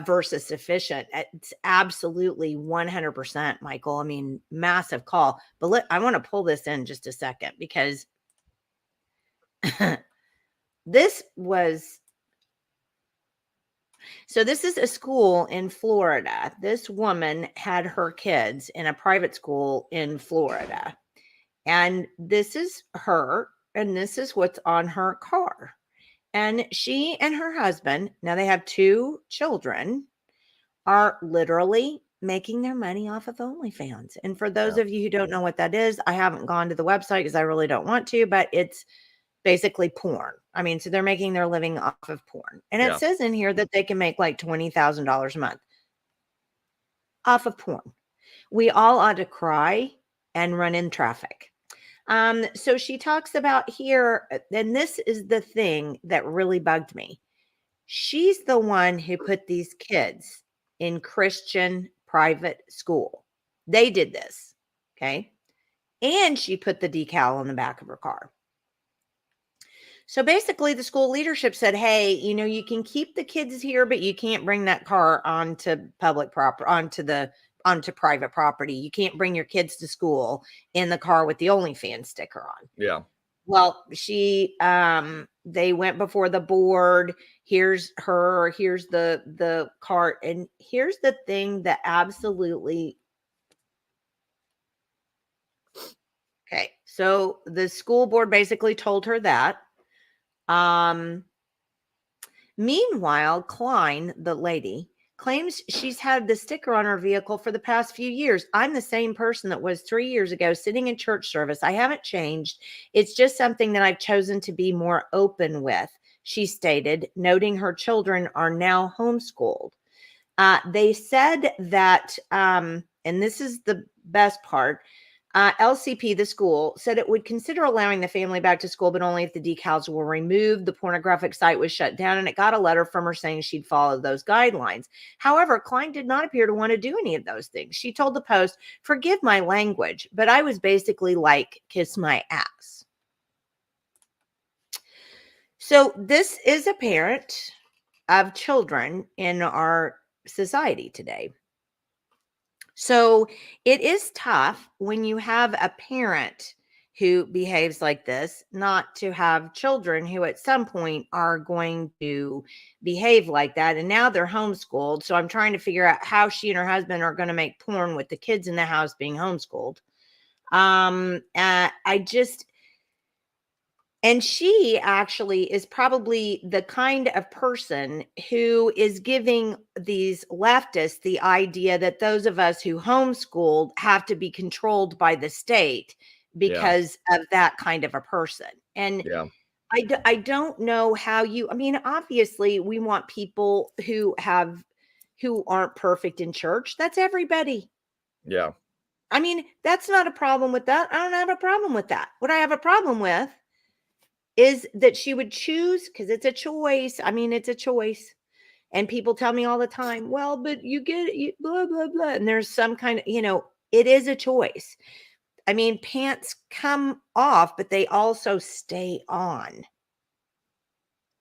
versus efficient. It's absolutely 100%, Michael. I mean, massive call. But I want to pull this in just a second, because this is a school in Florida. This woman had her kids in a private school in Florida. And this is her, and this is what's on her car. And she and her husband, now they have 2 children, are literally making their money off of OnlyFans. And for those of you who don't know what that is, I haven't gone to the website because I really don't want to, but it's basically porn. I mean, so they're making their living off of porn. And it says in here that they can make like $20,000 a month off of porn. We all ought to cry and run in traffic. So she talks about here, and this is the thing that really bugged me. She's the one who put these kids in Christian private school. They did this. Okay. And she put the decal on the back of her car. So basically the school leadership said, hey, you know, you can keep the kids here, but you can't bring that car onto public property, onto private property. You can't bring your kids to school in the car with the OnlyFans sticker on. Yeah. Well, they went before the board. Here's the cart. And here's the thing that absolutely. Okay. So the school board basically told her that. Meanwhile, Klein, the lady, claims she's had the sticker on her vehicle for the past few years. I'm the same person that was 3 years ago sitting in church service. I haven't changed. It's just something that I've chosen to be more open with, she stated, noting her children are now homeschooled. They said that, and this is the best part, LCP, the school, said it would consider allowing the family back to school, but only if the decals were removed. The pornographic site was shut down, and it got a letter from her saying she'd follow those guidelines. However, Klein did not appear to want to do any of those things. She told the Post, forgive my language, but I was basically like, kiss my ass. So this is a parent of children in our society today. So it is tough when you have a parent who behaves like this, not to have children who at some point are going to behave like that. And now they're homeschooled. So I'm trying to figure out how she and her husband are going to make porn with the kids in the house being homeschooled. And she actually is probably the kind of person who is giving these leftists the idea that those of us who homeschooled have to be controlled by the state because of that kind of a person. And I don't know how I mean, obviously we want people who aren't perfect in church. That's everybody. Yeah. I mean, that's not a problem with that. I don't have a problem with that. What I have a problem with is that she would choose, because it's a choice. I mean, it's a choice. And people tell me all the time, well, but you get it, blah, blah, blah. And there's some kind of, it is a choice. I mean, pants come off, but they also stay on.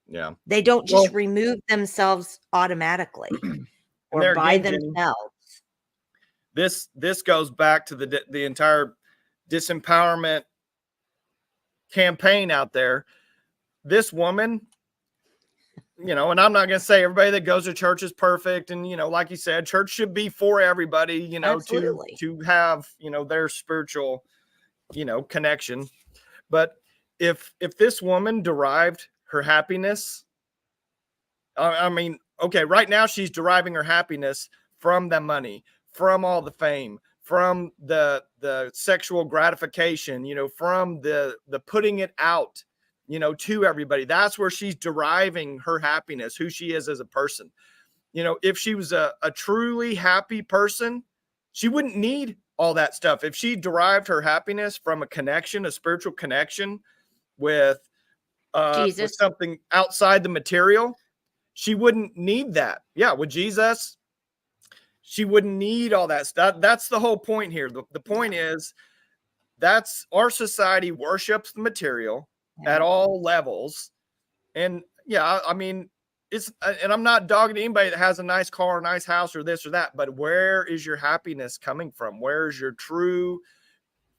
Yeah. They don't just remove themselves automatically or by themselves. This goes back to the entire disempowerment campaign out there. This woman, and I'm not going to say everybody that goes to church is perfect. And, like you said, church should be for everybody, to have, their spiritual, connection. But if this woman derived her happiness, I mean, okay, right now she's deriving her happiness from the money, from all the fame, from the sexual gratification, from the putting it out, to everybody. That's where she's deriving her happiness, who she is as a person. If she was a truly happy person, she wouldn't need all that stuff. If she derived her happiness from a connection, a spiritual connection with something outside the material, she wouldn't need that. Yeah, with Jesus, she wouldn't need all that stuff. That's the whole point here. The point is that's our society worships the material at all levels. And I mean, and I'm not dogging anybody that has a nice car, a nice house, or this or that, but where is your happiness coming from? Where is your true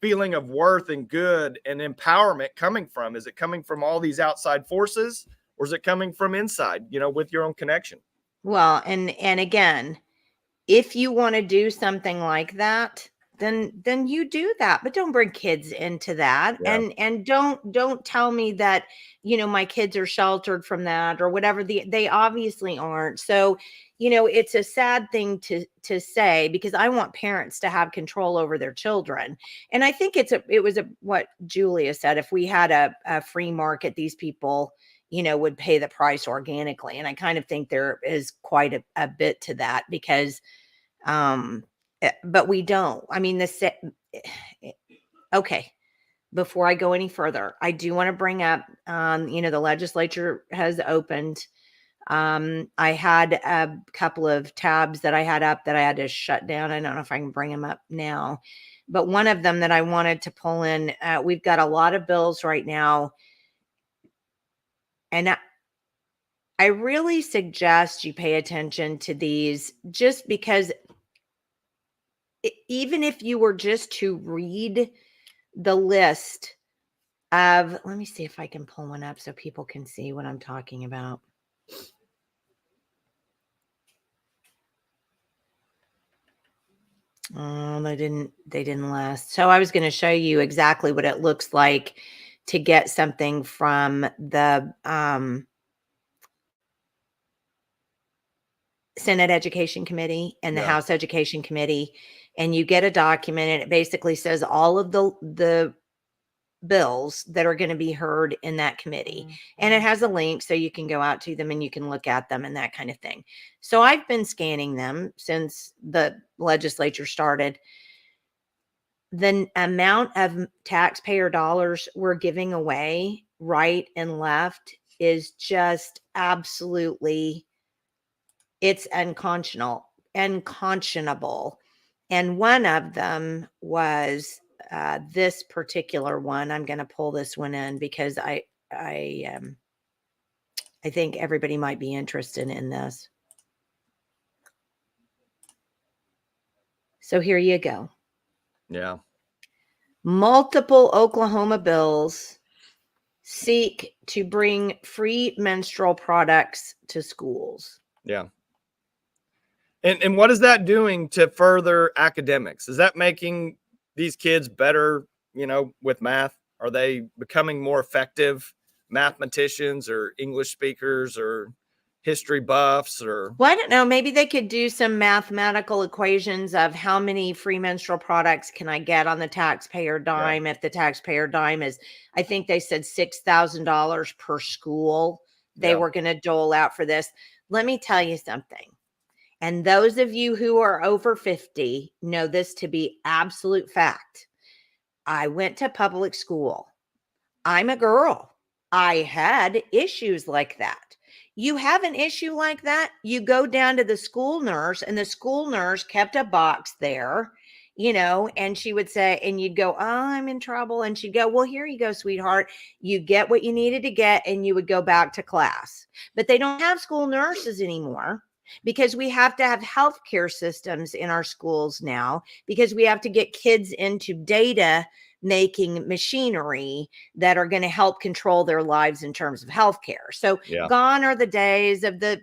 feeling of worth and good and empowerment coming from? Is it coming from all these outside forces, or is it coming from inside, with your own connection? Well, and again, if you want to do something like that, then you do that, but don't bring kids into that. Yeah. And don't tell me that, my kids are sheltered from that or whatever. They obviously aren't. So, it's a sad thing to say, because I want parents to have control over their children. And I think it was what Julia said, if we had a free market, these people, would pay the price organically. And I kind of think there is quite a bit to that, because but we don't. I mean, okay. Before I go any further, I do want to bring up, the legislature has opened. I had a couple of tabs that I had up that I had to shut down. I don't know if I can bring them up now, but one of them that I wanted to pull in, we've got a lot of bills right now. And I really suggest you pay attention to these, just because even if you were just to read the list of, let me see if I can pull one up so people can see what I'm talking about. Oh, they didn't last. So I was going to show you exactly what it looks like to get something from the Senate Education Committee and the House Education Committee, and you get a document, and it basically says all of the bills that are going to be heard in that committee. And it has a link so you can go out to them and you can look at them and that kind of thing. So I've been scanning them since the legislature started. The amount of taxpayer dollars we're giving away right and left is just absolutely, it's unconscionable. And one of them was this particular one. I'm going to pull this one in because I think everybody might be interested in this. So here you go. Yeah. Multiple Oklahoma bills seek to bring free menstrual products to schools. Yeah. And what is that doing to further academics? Is that making these kids better, with math? Are they becoming more effective mathematicians or English speakers or history buffs? Or, well, I don't know. Maybe they could do some mathematical equations of how many free menstrual products can I get on the taxpayer dime. If the taxpayer dime is, I think they said $6,000 per school they were going to dole out for this. Let me tell you something. And those of you who are over 50 know this to be absolute fact. I went to public school. I'm a girl. I had issues like that. You have an issue like that, you go down to the school nurse, and the school nurse kept a box there, and she would say, and you'd go, oh, I'm in trouble. And she'd go, well, here you go, sweetheart. You get what you needed to get, and you would go back to class. But they don't have school nurses anymore, because we have to have healthcare systems in our schools now, because we have to get kids into data making machinery that are going to help control their lives in terms of healthcare. So gone are the days of the,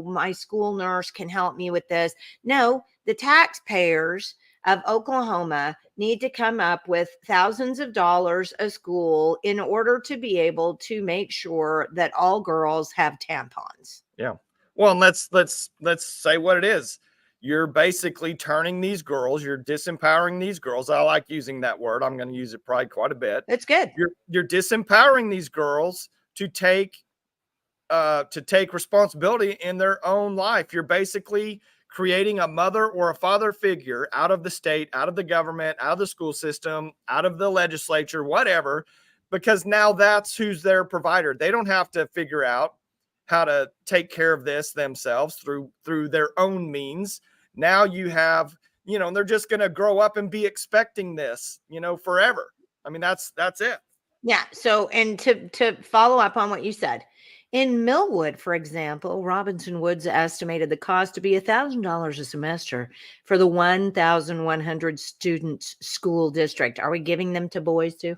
my school nurse can help me with this. No, the taxpayers of Oklahoma need to come up with thousands of dollars a school in order to be able to make sure that all girls have tampons. Yeah. Well, and let's say what it is. You're basically turning these girls, you're disempowering these girls. I like using that word. I'm going to use it probably quite a bit. It's good. You're disempowering these girls to take responsibility in their own life. You're basically creating a mother or a father figure out of the state, out of the government, out of the school system, out of the legislature, whatever, because now that's who's their provider. They don't have to figure out how to take care of this themselves through their own means. Now you have, they're just going to grow up and be expecting this, forever. I mean, that's it. Yeah. So, and to follow up on what you said, In Millwood, for example, Robinson Woods estimated the cost to be $1,000 a semester for the 1,100 student school district. Are we giving them to boys too?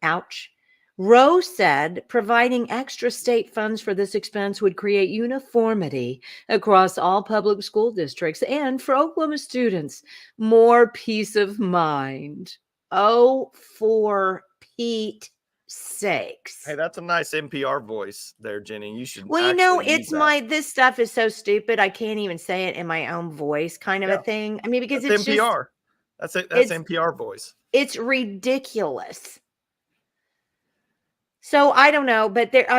Ouch. Rowe said providing extra state funds for this expense would create uniformity across all public school districts and for Oklahoma students, more peace of mind. Oh, for Pete's sakes. Hey, that's a nice NPR voice there, Jenny. You should. Well, you know, actually use it's that. this stuff is so stupid. I can't even say it in my own voice kind of Yeah. a thing. I mean, because That's it's just, NPR. That's it. That's NPR voice. it's ridiculous. So I don't know, but there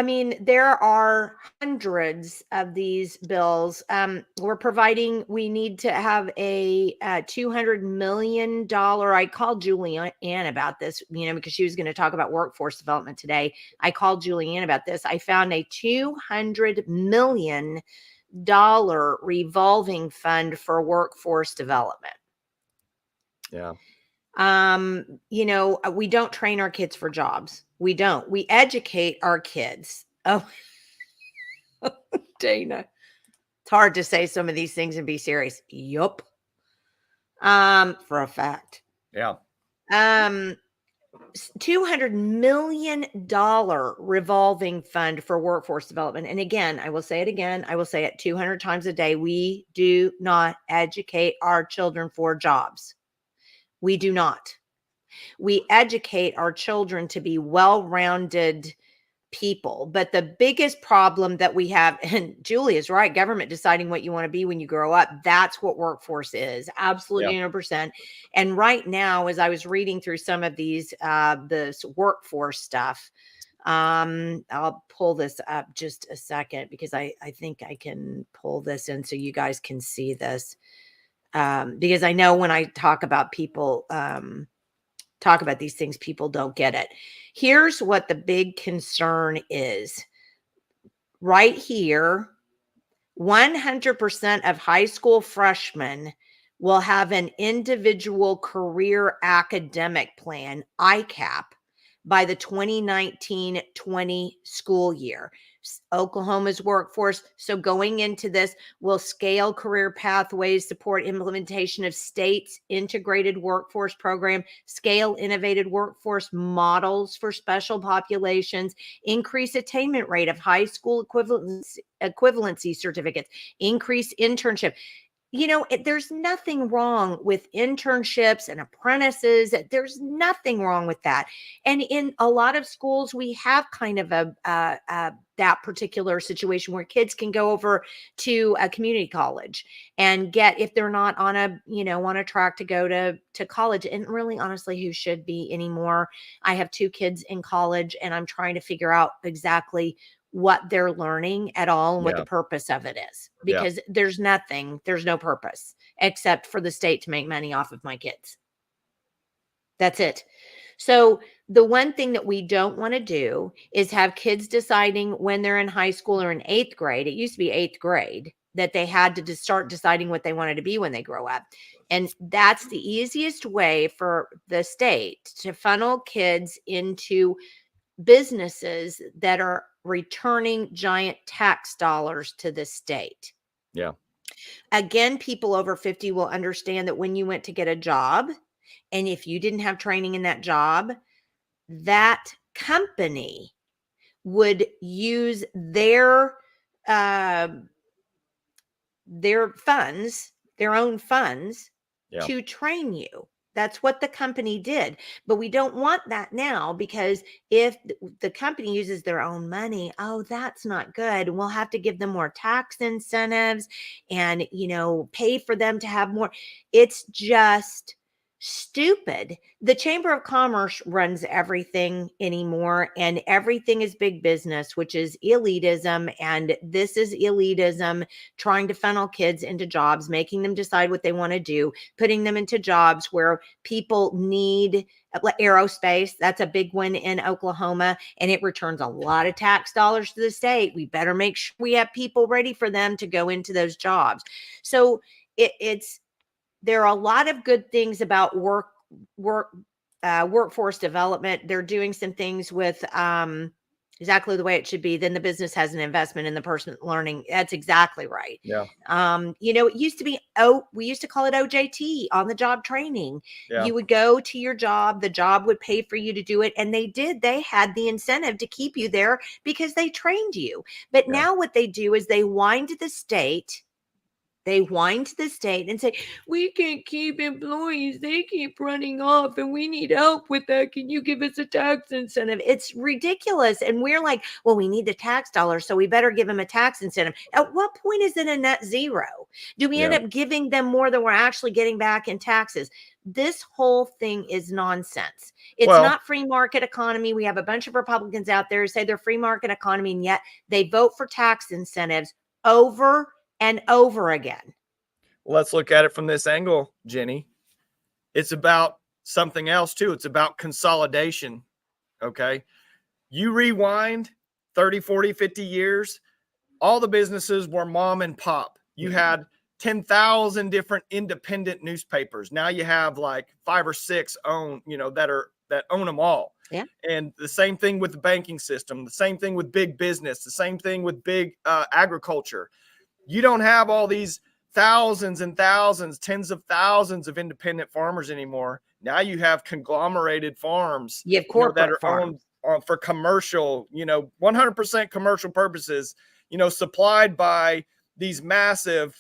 are hundreds of these bills. We need to have a $200 million. I called Julianne about this, because she was going to talk about workforce development today. I called Julianne about this. I found a $200 million revolving fund for workforce development. Yeah. We don't train our kids for jobs. We don't. We educate our kids. Oh, Dana. It's hard to say some of these things and be serious. Yup. For a fact. Yeah. $200 million revolving fund for workforce development. And again, I will say it again. I will say it 200 times a day. We do not educate our children for jobs. We do not. We educate our children to be well-rounded people. But the biggest problem that we have, and Julie is right, government deciding what you want to be when you grow up, that's what workforce is. Absolutely, 100%. And right now, as I was reading through some of these, this workforce stuff, I'll pull this up just a second because I think I can pull this in so you guys can see this. Because I know when I talk about people, talk about these things, people don't get it. Here's what the big concern is. Right here, 100% of high school freshmen will have an individual career academic plan, ICAP, by the 2019-20 school year. Oklahoma's workforce. So going into this, will scale career pathways, support implementation of state's integrated workforce program, scale innovative workforce models for special populations, increase attainment rate of high school equivalency certificates, increase internship. There's nothing wrong with internships and apprentices. There's nothing wrong with that. And in a lot of schools, we have kind of that particular situation where kids can go over to a community college and get, if they're not on a track to go to college, and really honestly, who should be anymore. I have 2 kids in college and I'm trying to figure out exactly what they're learning at all and what the purpose of it is, because there's no purpose except for the state to make money off of my kids. That's it. So the one thing that we don't want to do is have kids deciding when they're in high school or in 8th grade. It used to be 8th grade that they had to start deciding what they wanted to be when they grow up. And that's the easiest way for the state to funnel kids into businesses that are returning giant tax dollars to the state. Yeah. Again, people over 50 will understand that when you went to get a job, and if you didn't have training in that job, that company would use their funds, their own funds, to train you. That's what the company did. But we don't want that now, because if the company uses their own money, that's not good. We'll have to give them more tax incentives and, pay for them to have more. It's just stupid. The Chamber of Commerce runs everything anymore, and everything is big business, which is elitism. And this is elitism, trying to funnel kids into jobs, making them decide what they want to do, putting them into jobs where people need aerospace. That's a big one in Oklahoma, and it returns a lot of tax dollars to the state. We better make sure we have people ready for them to go into those jobs. So there are a lot of good things about workforce development. They're doing some things with exactly the way it should be. Then the business has an investment in the person learning. That's exactly right. Yeah. It used to be, we used to call it OJT, on the job training. Yeah. You would go to your job, the job would pay for you to do it. And they had the incentive to keep you there because they trained you. But now what they do is they whine to the state. They whine to the state and say, we can't keep employees. They keep running off and we need help with that. Can you give us a tax incentive? It's ridiculous. And we're like, well, we need the tax dollars, so we better give them a tax incentive. At what point is it a net zero? Do we end up giving them more than we're actually getting back in taxes? This whole thing is nonsense. It's not free market economy. We have a bunch of Republicans out there who say they're free market economy, and yet they vote for tax incentives over and over again. Let's look at it from this angle, Jenni. It's about something else too. It's about consolidation. Okay. You rewind 30, 40, 50 years, all the businesses were mom and pop. You had 10,000 different independent newspapers. Now you have like 5 or 6 that own them all. Yeah. And the same thing with the banking system, the same thing with big business, the same thing with big agriculture. You don't have all these thousands and thousands, tens of thousands of independent farmers anymore. Now you have conglomerated farms. You have corporate that are farms owned for commercial, 100% commercial purposes, supplied by these massive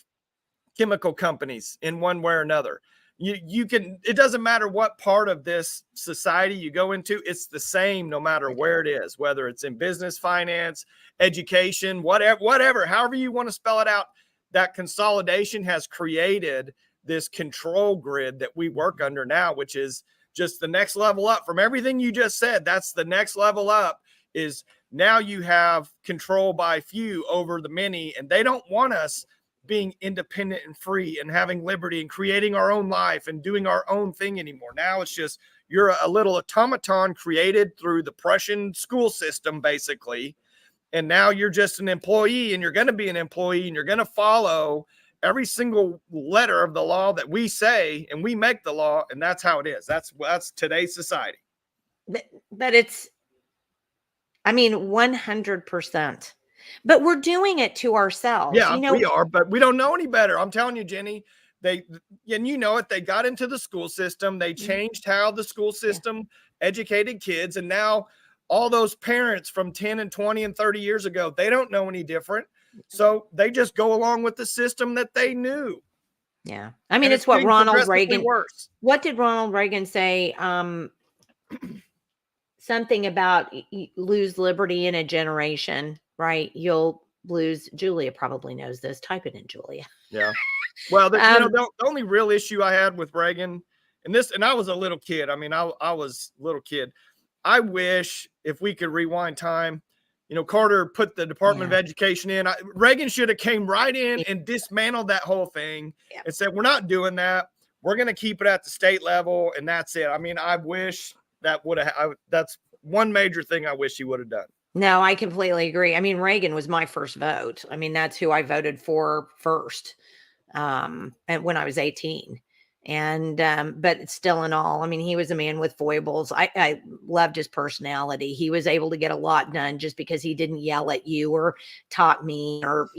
chemical companies in one way or another. It doesn't matter what part of this society you go into, it's the same no matter where it is, whether it's in business, finance, education, whatever, however you want to spell it out. That consolidation has created this control grid that we work under now, which is just the next level up from everything you just said. That's the next level up, is now you have control by few over the many, and they don't want us being independent and free and having liberty and creating our own life and doing our own thing anymore. Now it's just, you're a little automaton created through the Prussian school system, basically. And now you're just an employee, and you're going to be an employee, and you're going to follow every single letter of the law that we say, and we make the law. And that's how it is. That's today's society. But it's, 100%. But we're doing it to ourselves. Yeah, we are, but we don't know any better. I'm telling you, Jenni, and it, they got into the school system. They changed how the school system educated kids. And now all those parents from 10 and 20 and 30 years ago, they don't know any different. So they just go along with the system that they knew. Yeah. It's what Ronald Reagan, worse. What did Ronald Reagan say? Something about lose liberty in a generation. Right. You'll lose. Julia probably knows this. Type it in, Julia. Yeah. Well, the only real issue I had with Reagan and I was a little kid. I was a little kid. I wish if we could rewind time, Carter put the Department of Education in. Reagan should have came right in and dismantled that whole thing and said, we're not doing that. We're going to keep it at the state level. And that's it. I wish that's one major thing I wish he would have done. No, I completely agree. Reagan was my first vote. That's who I voted for first. And when I was 18, and, but still in all, he was a man with foibles. I loved his personality. He was able to get a lot done just because he didn't yell at you or talk mean, or,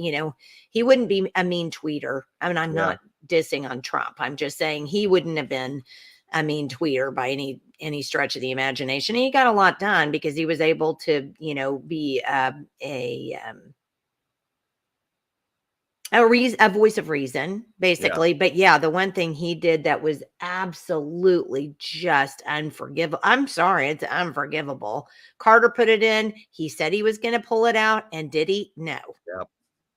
he wouldn't be a mean tweeter. I'm not dissing on Trump. I'm just saying he wouldn't have been a mean tweeter by any stretch of the imagination. And he got a lot done because he was able to, be a voice of reason, basically. But the one thing he did that was absolutely just unforgivable. I'm sorry, it's unforgivable. Carter put it in. He said he was going to pull it out, and did he? No. Yep.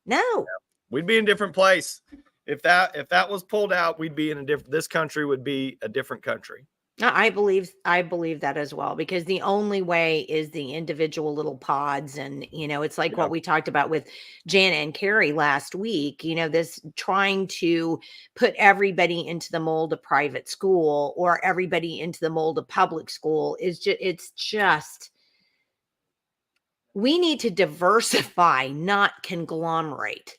No. Yep. We'd be in a different place. If that was pulled out, we'd be this country would be a different country. I believe that as well, because the only way is the individual little pods. And, it's like what we talked about with Jana and Carrie last week, this trying to put everybody into the mold of private school or everybody into the mold of public school it's just, we need to diversify, not conglomerate.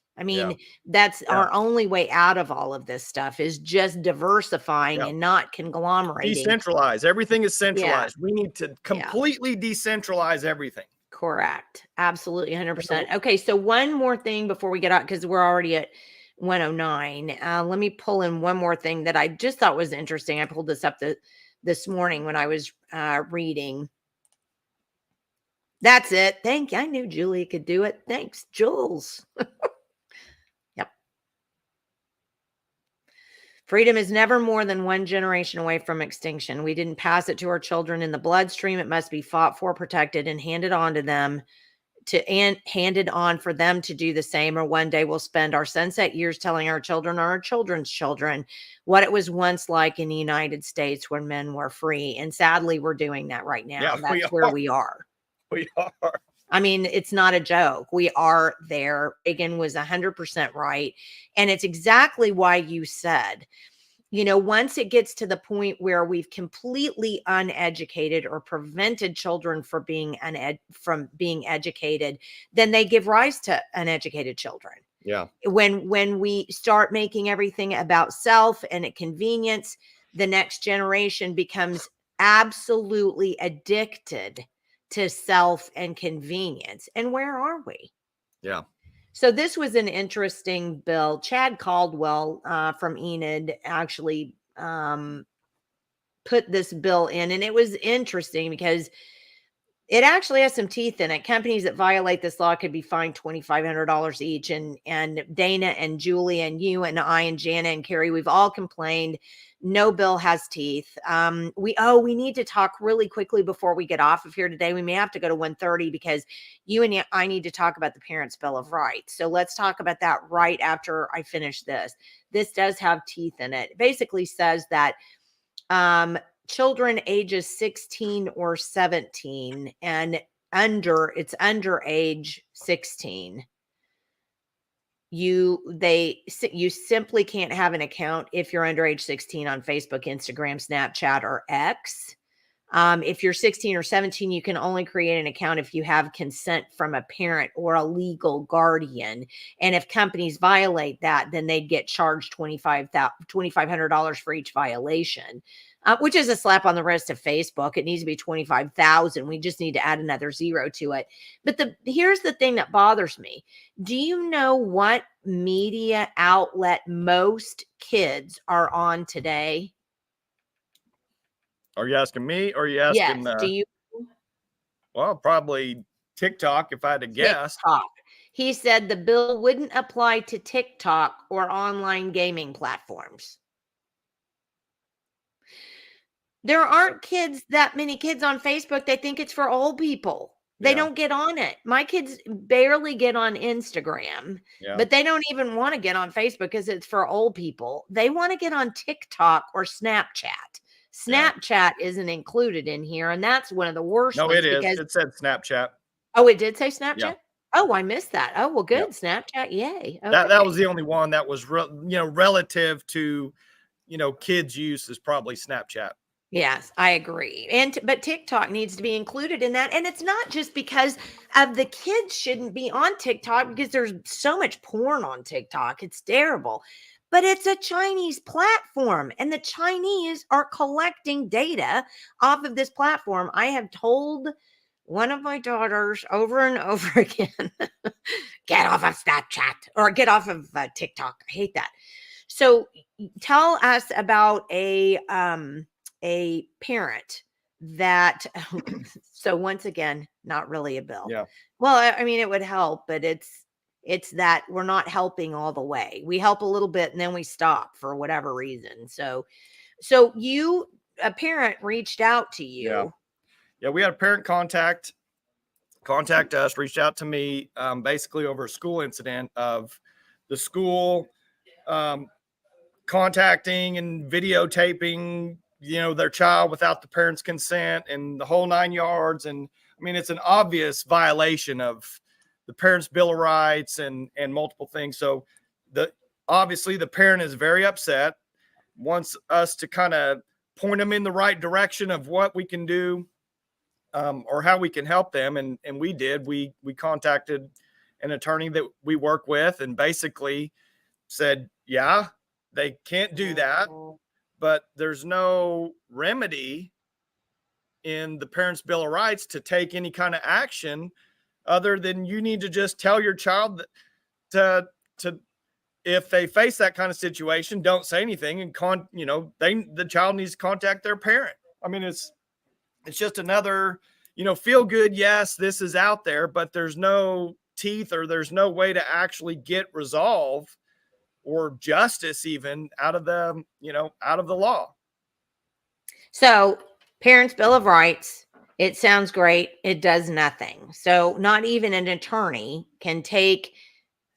That's our only way out of all of this stuff, is just diversifying and not conglomerating. Decentralize. Everything is centralized. We need to completely decentralize everything. Correct. Absolutely 100%. Okay, so one more thing before we get out, because we're already at 109. Let me pull in one more thing that I just thought was interesting. I pulled this up this morning when I was reading. That's it. Thank you. I knew Julia could do it. Thanks, Jules. Yep. Freedom is never more than one generation away from extinction. We didn't pass it to our children in the bloodstream. It must be fought for, protected, and handed on to them and handed on for them to do the same, or one day we'll spend our sunset years telling our children or our children's children what it was once like in the United States when men were free. And sadly, we're doing that right now. Yeah, that's where we are. We are. I mean, it's not a joke. We are there. Reagan was 100% right. And it's exactly why you said, you know, once it gets to the point where we've completely uneducated or prevented children from being educated, then they give rise to uneducated children. Yeah. When we start making everything about self and a convenience, the next generation becomes absolutely addicted to self and convenience. And where are we? Yeah. So this was an interesting bill. Chad Caldwell from Enid actually put this bill in, and it was interesting because it actually has some teeth in it. Companies that violate this law could be fined $2,500 each. And Dana and Julie and you and I and Jana and Carrie, we've all complained. No bill has teeth. We need to talk really quickly before we get off of here today. We may have to go to 1:30 because you and I need to talk about the Parents' Bill of Rights. So let's talk about that right after I finish this. This does have teeth in it. It basically says that children ages 16 or 17 and under age 16. You simply can't have an account if you're under age 16 on Facebook, Instagram, Snapchat, or X. If you're 16 or 17, you can only create an account if you have consent from a parent or a legal guardian. And if companies violate that, then they'd get charged $2,500 for each violation, which is a slap on the wrist of Facebook. It needs to be 25,000. We just need to add another zero to it. But here's the thing that bothers me. Do you know what media outlet most kids are on today? Are you asking me or are you asking? Yes. Do you? Well, probably TikTok, if I had to guess. TikTok. He said the bill wouldn't apply to TikTok or online gaming platforms. There aren't that many kids on Facebook. They think it's for old people. They don't get on it. My kids barely get on Instagram, but they don't even want to get on Facebook because it's for old people. They want to get on TikTok or Snapchat. Snapchat isn't included in here, and that's one of the worst. No, it is. It said Snapchat. Oh, it did say Snapchat? Yeah. Oh, I missed that. Oh, well, good. Snapchat, yay. Okay. That was the only one that was relative to kids' use is probably Snapchat. Yes, I agree. But TikTok needs to be included in that. And it's not just because of the kids shouldn't be on TikTok because there's so much porn on TikTok. It's terrible. But it's a Chinese platform, and the Chinese are collecting data off of this platform. I have told one of my daughters over and over again, get off of Snapchat or get off of TikTok. I hate that. So tell us about a parent that, so once again, not really a bill. Yeah. Well, I mean, it would help, but it's that we're not helping all the way. We help a little bit and then we stop for whatever reason. So a parent reached out to you. Yeah. We had a parent contact us, reached out to me, basically over a school incident of the school, contacting and videotaping, their child without the parents' consent and the whole 9 yards. And I mean, it's an obvious violation of the Parents' Bill of Rights and multiple things. So obviously the parent is very upset, wants us to kind of point them in the right direction of what we can do, or how we can help them. And we did, we contacted an attorney that we work with and basically said, yeah, they can't do that, but there's no remedy in the Parents' Bill of Rights to take any kind of action other than you need to just tell your child that to if they face that kind of situation, don't say anything, and the child needs to contact their parent. I mean, it's just another, feel good. Yes, this is out there, but there's no teeth, or there's no way to actually get resolve or justice even out of the law. So, Parents' Bill of Rights, it sounds great. It does nothing. So not even an attorney can take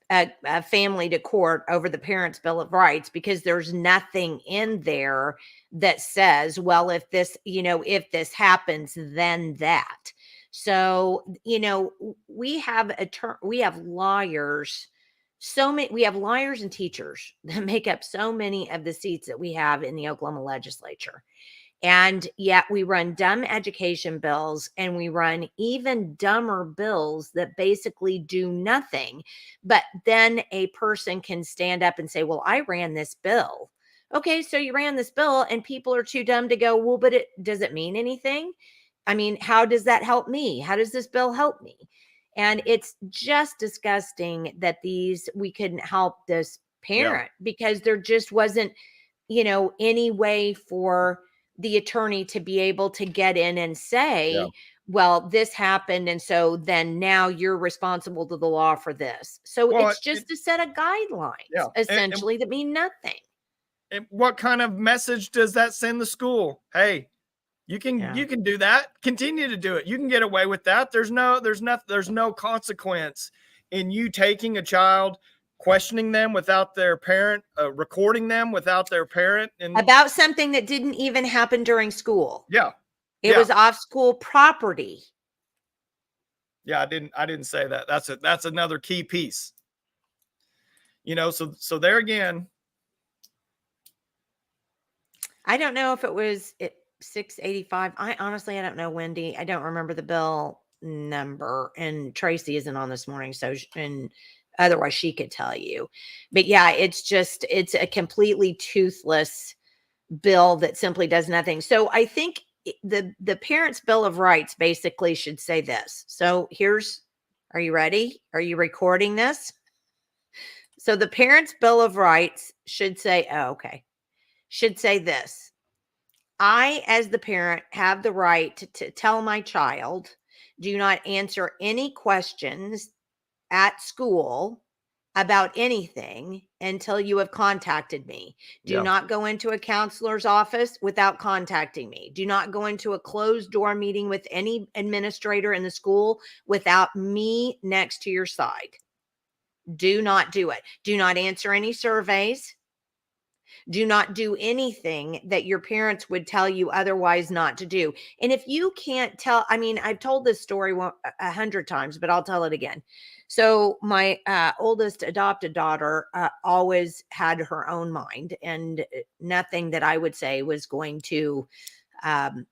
a family to court over the Parents' Bill of Rights, because there's nothing in there that says, well, if this happens, then that. So, we have lawyers. We have lawyers and teachers that make up so many of the seats that we have in the Oklahoma legislature. And yet we run dumb education bills, and we run even dumber bills that basically do nothing. But then a person can stand up and say, well, I ran this bill. Okay, so you ran this bill, and people are too dumb to go, well, but does it mean anything? I mean, how does that help me? How does this bill help me? And it's just disgusting that we couldn't help this parent, because there just wasn't, any way for the attorney to be able to get in and say, well, this happened, and so then now you're responsible to the law for this. So it's just a set of guidelines, essentially, that mean nothing. And what kind of message does that send the school? Hey, you can do that. Continue to do it. You can get away with that. There's no consequence in you taking a child, questioning them without their parent, recording them without their parent, and about something that didn't even happen during school. It was off school property. I didn't say that. That's another key piece. So there again, I don't know if it was 685. I don't know, Wendy. I don't remember the bill number, and Tracy isn't on this morning, so otherwise she could tell you. But it's a completely toothless bill that simply does nothing. So I think the Parents' Bill of Rights basically should say this. So are you ready? Are you recording this? So the Parents' Bill of Rights should say, should say this: I, as the parent, have the right to tell my child, do not answer any questions at school about anything until you have contacted me. Do not go into a counselor's office without contacting me. Do not go into a closed door meeting with any administrator in the school without me next to your side. Do not do it. Do not answer any surveys. Do not do anything that your parents would tell you otherwise not to do. And if you can't tell, I've told this story 100 times, but I'll tell it again. So my oldest adopted daughter always had her own mind, and nothing that I would say was going to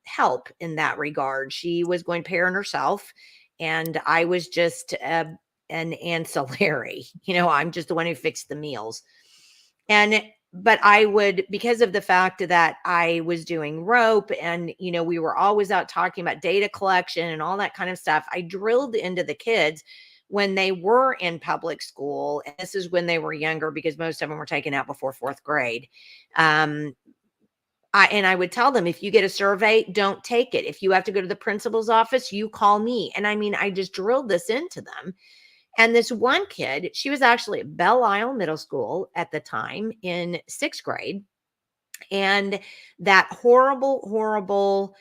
help in that regard. She was going to parent herself, and I was just an ancillary. I'm just the one who fixed the meals. But I would, because of the fact that I was doing rope, and, we were always out talking about data collection and all that kind of stuff, I drilled into the kids when they were in public school. And this is when they were younger, because most of them were taken out before 4th grade. And I would tell them, if you get a survey, don't take it. If you have to go to the principal's office, you call me. And I just drilled this into them. And this one kid, she was actually at Belle Isle Middle School at the time in 6th grade. And that horrible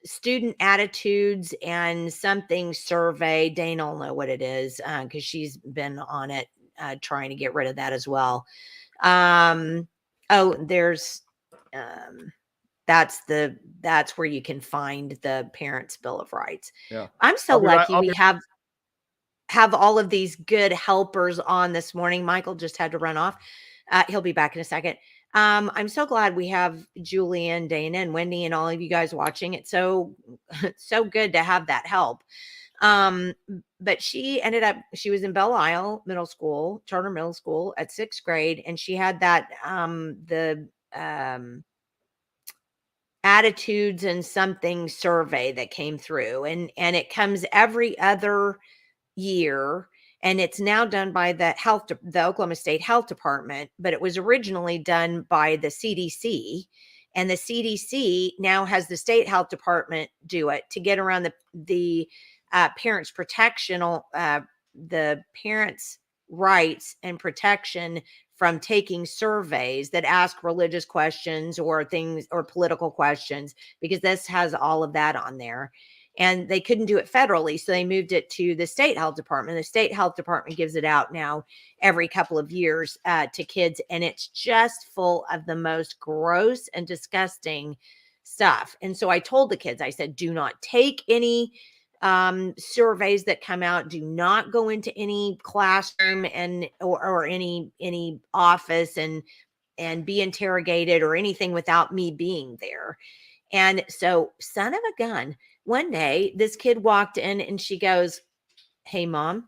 student attitudes and something survey, Dana will know what it is, because she's been on it trying to get rid of that as well. There's that's where you can find the Parents' Bill of Rights. I'm so lucky we have all of these good helpers on this morning. Michael just had to run off. He'll be back in a second. I'm so glad we have Julianne, Dana, and Wendy, and all of you guys watching. It's so good to have that help. But she was in Belle Isle Middle School, charter middle school, at 6th grade. And she had that, attitudes and something survey that came through, and it comes every other year, and it's now done by the Oklahoma State Health Department, but it was originally done by the CDC, and the CDC now has the state health department do it to get around the parents' protection, the parents' rights and protection from taking surveys that ask religious questions or things or political questions, because this has all of that on there. And they couldn't do it federally, so they moved it to the state health department. The state health department gives it out now every couple of years to kids, and it's just full of the most gross and disgusting stuff. And so I told the kids, I said, do not take any surveys that come out. Do not go into any classroom or any office and be interrogated or anything without me being there. And so, son of a gun, one day this kid walked in and she goes, "Hey, Mom,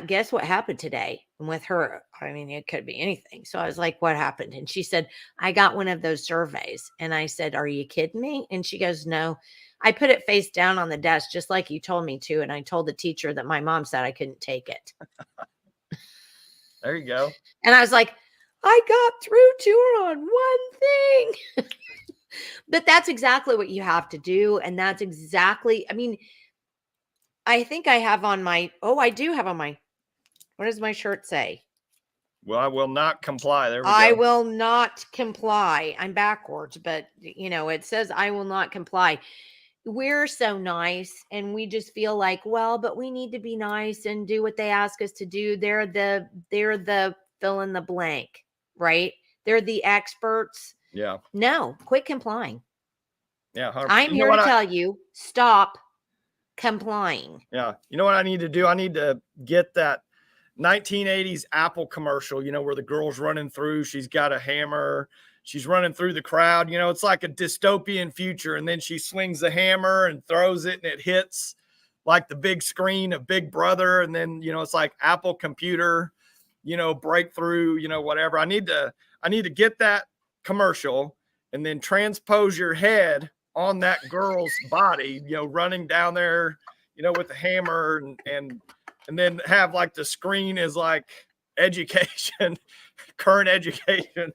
guess what happened today?" And with her, I mean, it could be anything. So I was like, "What happened?" And she said, "I got one of those surveys." And I said, "Are you kidding me?" And she goes, "No, I put it face down on the desk, just like you told me to. And I told the teacher that my mom said I couldn't take it." There you go. And I was like, I got through to her on one thing. But that's exactly what you have to do. And that's exactly, I mean, I think I have on my, I do have on my, what does my shirt say? Well, I will not comply. There we go. I will not comply. I'm backwards, but it says I will not comply. We're so nice, and we just feel like, well, but we need to be nice and do what they ask us to do. They're the fill in the blank, right? They're the experts. Yeah. No, quit complying. Yeah. I'm here to tell you, stop complying. Yeah. You know what I need to do? I need to get that 1980s Apple commercial, where the girl's running through, she's got a hammer, she's running through the crowd. It's like a dystopian future. And then she swings the hammer and throws it, and it hits like the big screen of Big Brother. And then, it's like Apple computer, breakthrough, whatever. I need to get that commercial and then transpose your head on that girl's body, running down there, with the hammer and then have like the screen is like education, current education,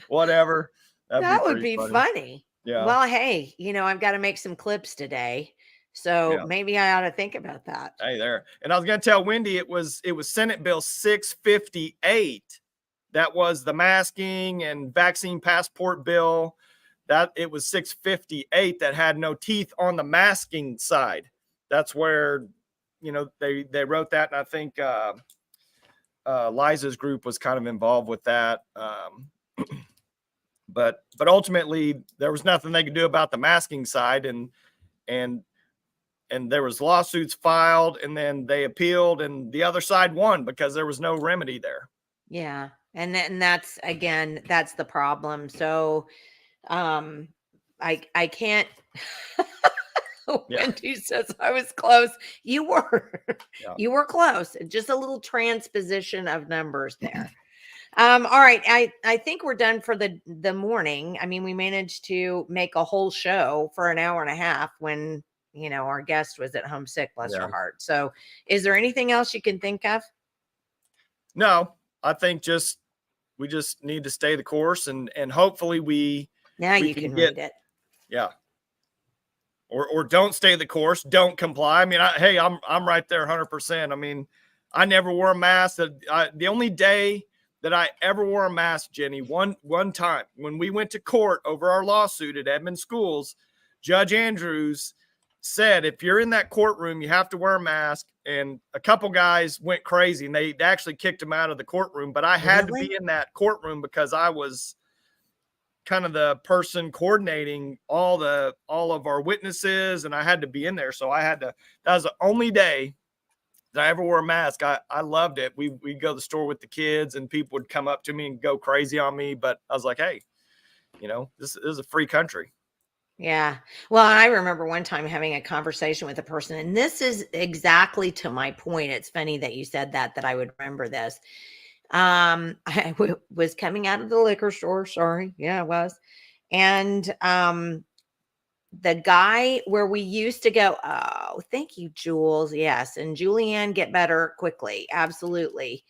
whatever. That would be funny. Yeah. Well, hey, I've got to make some clips today. So maybe I ought to think about that. Hey there. And I was going to tell Wendy, it was Senate Bill 658. That was the masking and vaccine passport bill. That it was 658 that had no teeth on the masking side. That's where, they wrote that. And I think Liza's group was kind of involved with that. But ultimately there was nothing they could do about the masking side. And there was lawsuits filed, and then they appealed, and the other side won because there was no remedy there. Yeah. And that's, again, that's the problem. So, I can't, Wendy says I was close. You were, you were close. Just a little transposition of numbers there. All right. I think we're done for the morning. I mean, we managed to make a whole show for an hour and a half when, our guest was at home sick, bless her heart. So is there anything else you can think of? No, I think we just need to stay the course, and hopefully we can read it. Yeah. Or don't stay the course, don't comply. I mean, I'm right there 100%. I mean, I never wore a mask. The only day that I ever wore a mask, Jenny, one time when we went to court over our lawsuit at Edmond Schools, Judge Andrews said, if you're in that courtroom, you have to wear a mask. And a couple guys went crazy, and they actually kicked him out of the courtroom. But I had to be in that courtroom because I was kind of the person coordinating all of our witnesses, and I had to be in there. So that was the only day that I ever wore a mask. I loved it. We'd go to the store with the kids, and people would come up to me and go crazy on me. But I was like, hey, this is a free country. Yeah. Well, I remember one time having a conversation with a person, and this is exactly to my point. It's funny that you said that I would remember this. I was coming out of the liquor store. Sorry. Yeah, I was. And the guy where we used to go, oh, thank you, Jules. Yes. And Julianne, get better quickly. Absolutely.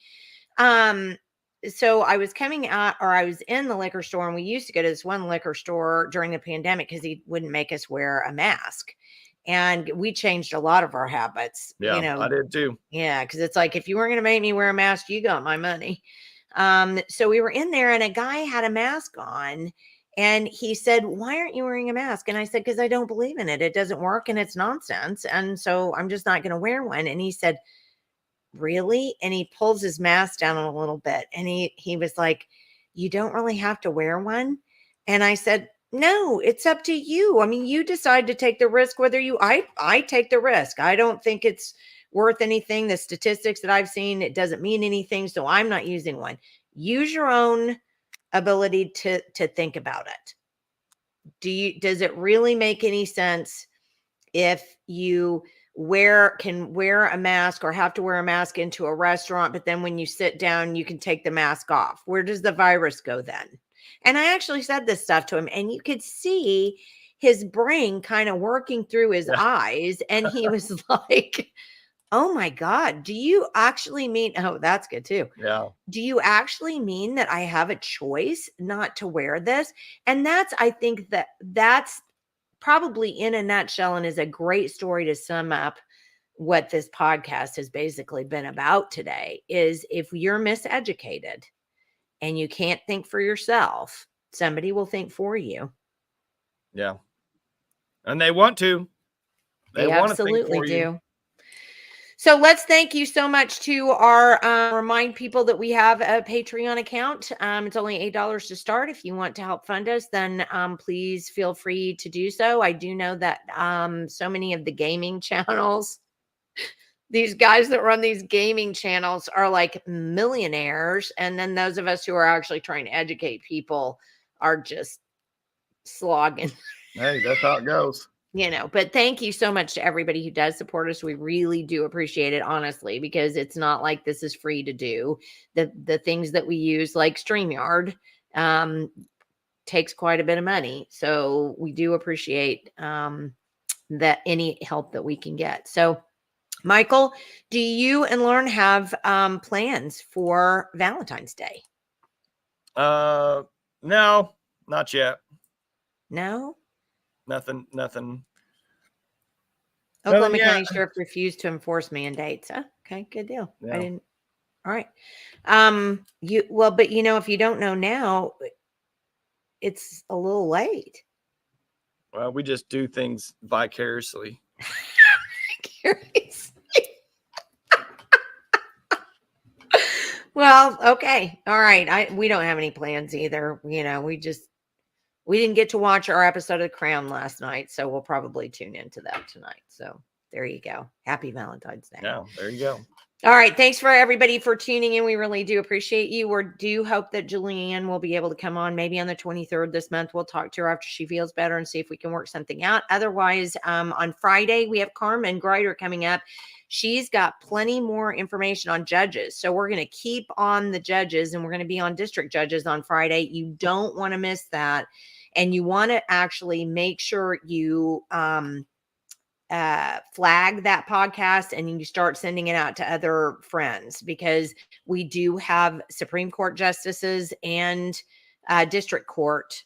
So I was coming out, or I was in the liquor store, and we used to go to this one liquor store during the pandemic because he wouldn't make us wear a mask. And we changed a lot of our habits. Yeah, you know, I did too. Yeah, because it's like, if you weren't going to make me wear a mask, you got my money. So we were in there, and a guy had a mask on, and he said, "Why aren't you wearing a mask?" And I said, "Because I don't believe in it. It doesn't work, and it's nonsense. And so I'm just not going to wear one." And he said, "Really?" And he pulls his mask down a little bit, and he was like, "You don't really have to wear one." And I said, "No, it's up to you. I mean, you decide to take the risk, whether I take the risk. I don't think it's worth anything. The statistics that I've seen, it doesn't mean anything. So I'm not using one. Use your own ability to think about it. Does it really make any sense if you can wear a mask or have to wear a mask into a restaurant, but then when you sit down, you can take the mask off? Where does the virus go then?" And I actually said this stuff to him, and you could see his brain kind of working through his eyes. And he was like, "Oh my God, do you actually mean," oh, that's good too. Yeah. "Do you actually mean that I have a choice not to wear this?" And I think that's probably, in a nutshell, and is a great story to sum up what this podcast has basically been about today, is if you're miseducated and you can't think for yourself, somebody will think for you. Yeah. And they want to. They want to think absolutely for do. you. So let's thank you so much to our remind people that we have a Patreon account. It's only $8 to start. If you want to help fund us, then please feel free to do so. I do know that so many of the gaming channels, these guys that run these gaming channels, are like millionaires. And then those of us who are actually trying to educate people are just slogging. Hey, that's how it goes. But thank you so much to everybody who does support us. We really do appreciate it, honestly, because it's not like this is free to do. The things that we use, like StreamYard, takes quite a bit of money. So we do appreciate that any help that we can get. So, Michael, do you and Lauren have plans for Valentine's Day? No, not yet. No? Nothing. Oklahoma County Sheriff refused to enforce mandates. Huh? Okay, good deal. Yeah. I didn't. All right. But if you don't know now, it's a little late. Well, we just do things vicariously. Well, okay. All right. We don't have any plans either. We didn't get to watch our episode of The Crown last night, so we'll probably tune into that tonight. So there you go. Happy Valentine's Day. Yeah, there you go. All right. Thanks for everybody for tuning in. We really do appreciate you. We do hope that Julianne will be able to come on maybe on the 23rd this month. We'll talk to her after she feels better and see if we can work something out. Otherwise, on Friday, we have Carmen Greider coming up. She's got plenty more information on judges. So we're going to keep on the judges, and we're going to be on district judges on Friday. You don't want to miss that. And you want to actually make sure you flag that podcast and you start sending it out to other friends, because we do have Supreme Court justices and district court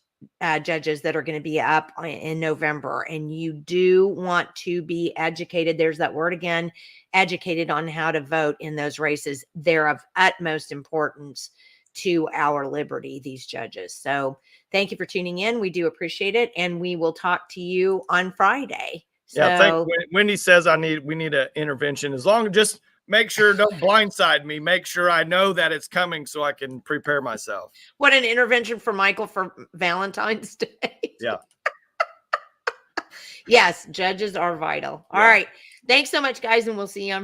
judges that are going to be up in November. And you do want to be educated. There's that word again, educated on how to vote in those races. They're of utmost importance to our liberty, these judges. So thank you for tuning in. We do appreciate it. And we will talk to you on Friday. Yeah, I think Wendy says we need an intervention. As long as just make sure don't blindside me. Make sure I know that it's coming so I can prepare myself. What an intervention for Michael for Valentine's Day. Yeah. Yes, judges are vital. All right. Thanks so much, guys, and we'll see you on Friday.